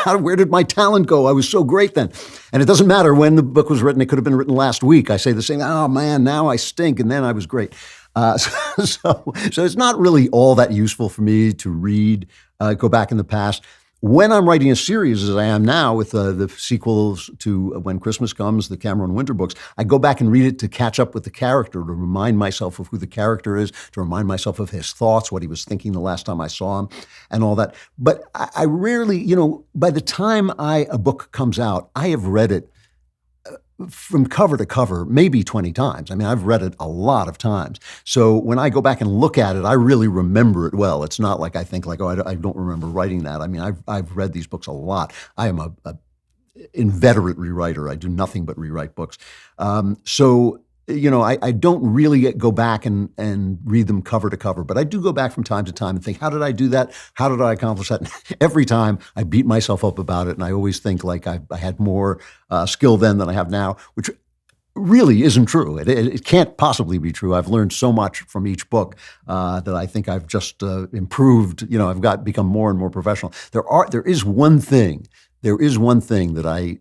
Where did my talent go? I was so great then. And it doesn't matter when the book was written. It could have been written last week. I say the same, oh man, now I stink. And then I was great. So it's not really all that useful for me to read, go back in the past. When I'm writing a series, as I am now with the sequels to When Christmas Comes, the Cameron Winter books, I go back and read it to catch up with the character, to remind myself of who the character is, to remind myself of his thoughts, what he was thinking the last time I saw him, and all that. But I rarely, by the time a book comes out, I have read it from cover to cover, maybe 20 times. I mean, I've read it a lot of times. So when I go back and look at it, I really remember it well. It's not like I think like, oh, I don't remember writing that. I mean, I've read these books a lot. I am a inveterate rewriter. I do nothing but rewrite books. I don't really go back and read them cover to cover, but I do go back from time to time and think, how did I do that? How did I accomplish that? And every time I beat myself up about it, and I always think like I had more skill then than I have now, which really isn't true. It can't possibly be true. I've learned so much from each book that I think I've just improved. I've become more and more professional. There is one thing that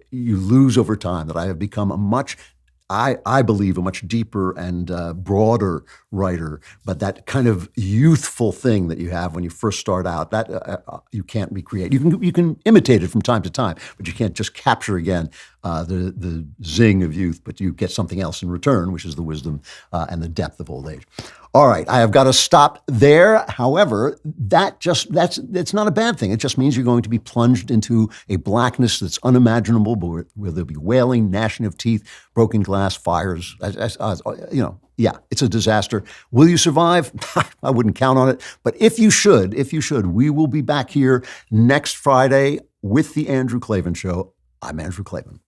you lose over time, that I have become I believe a much deeper and broader writer, but that kind of youthful thing that you have when you first start out, that you can't recreate. You can imitate it from time to time, but you can't just capture again the zing of youth, but you get something else in return, which is the wisdom and the depth of old age. All right, I have got to stop there. However, that's not a bad thing. It just means you're going to be plunged into a blackness that's unimaginable, where there'll be wailing, gnashing of teeth, broken glass, fires. Yeah, it's a disaster. Will you survive? I wouldn't count on it. But if you should, we will be back here next Friday with the Andrew Klavan Show. I'm Andrew Klavan.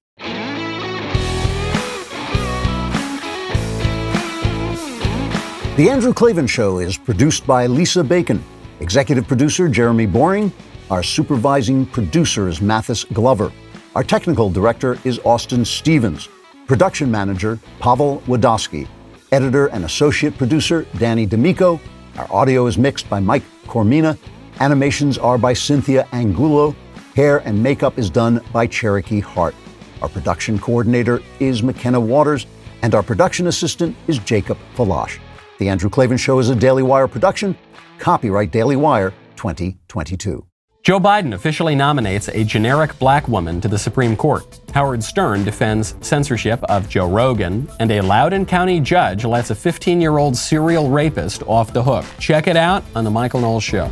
The Andrew Klavan Show is produced by Lisa Bacon, executive producer Jeremy Boring. Our supervising producer is Mathis Glover. Our technical director is Austin Stevens. Production manager Pavel Wadowski. Editor and associate producer Danny D'Amico. Our audio is mixed by Mike Cormina. Animations are by Cynthia Angulo. Hair and makeup is done by Cherokee Hart. Our production coordinator is McKenna Waters, and our production assistant is Jacob Falash. The Andrew Klavan Show is a Daily Wire production. Copyright Daily Wire 2022. Joe Biden officially nominates a generic black woman to the Supreme Court. Howard Stern defends censorship of Joe Rogan, and a Loudoun County judge lets a 15-year-old serial rapist off the hook. Check it out on The Michael Knowles Show.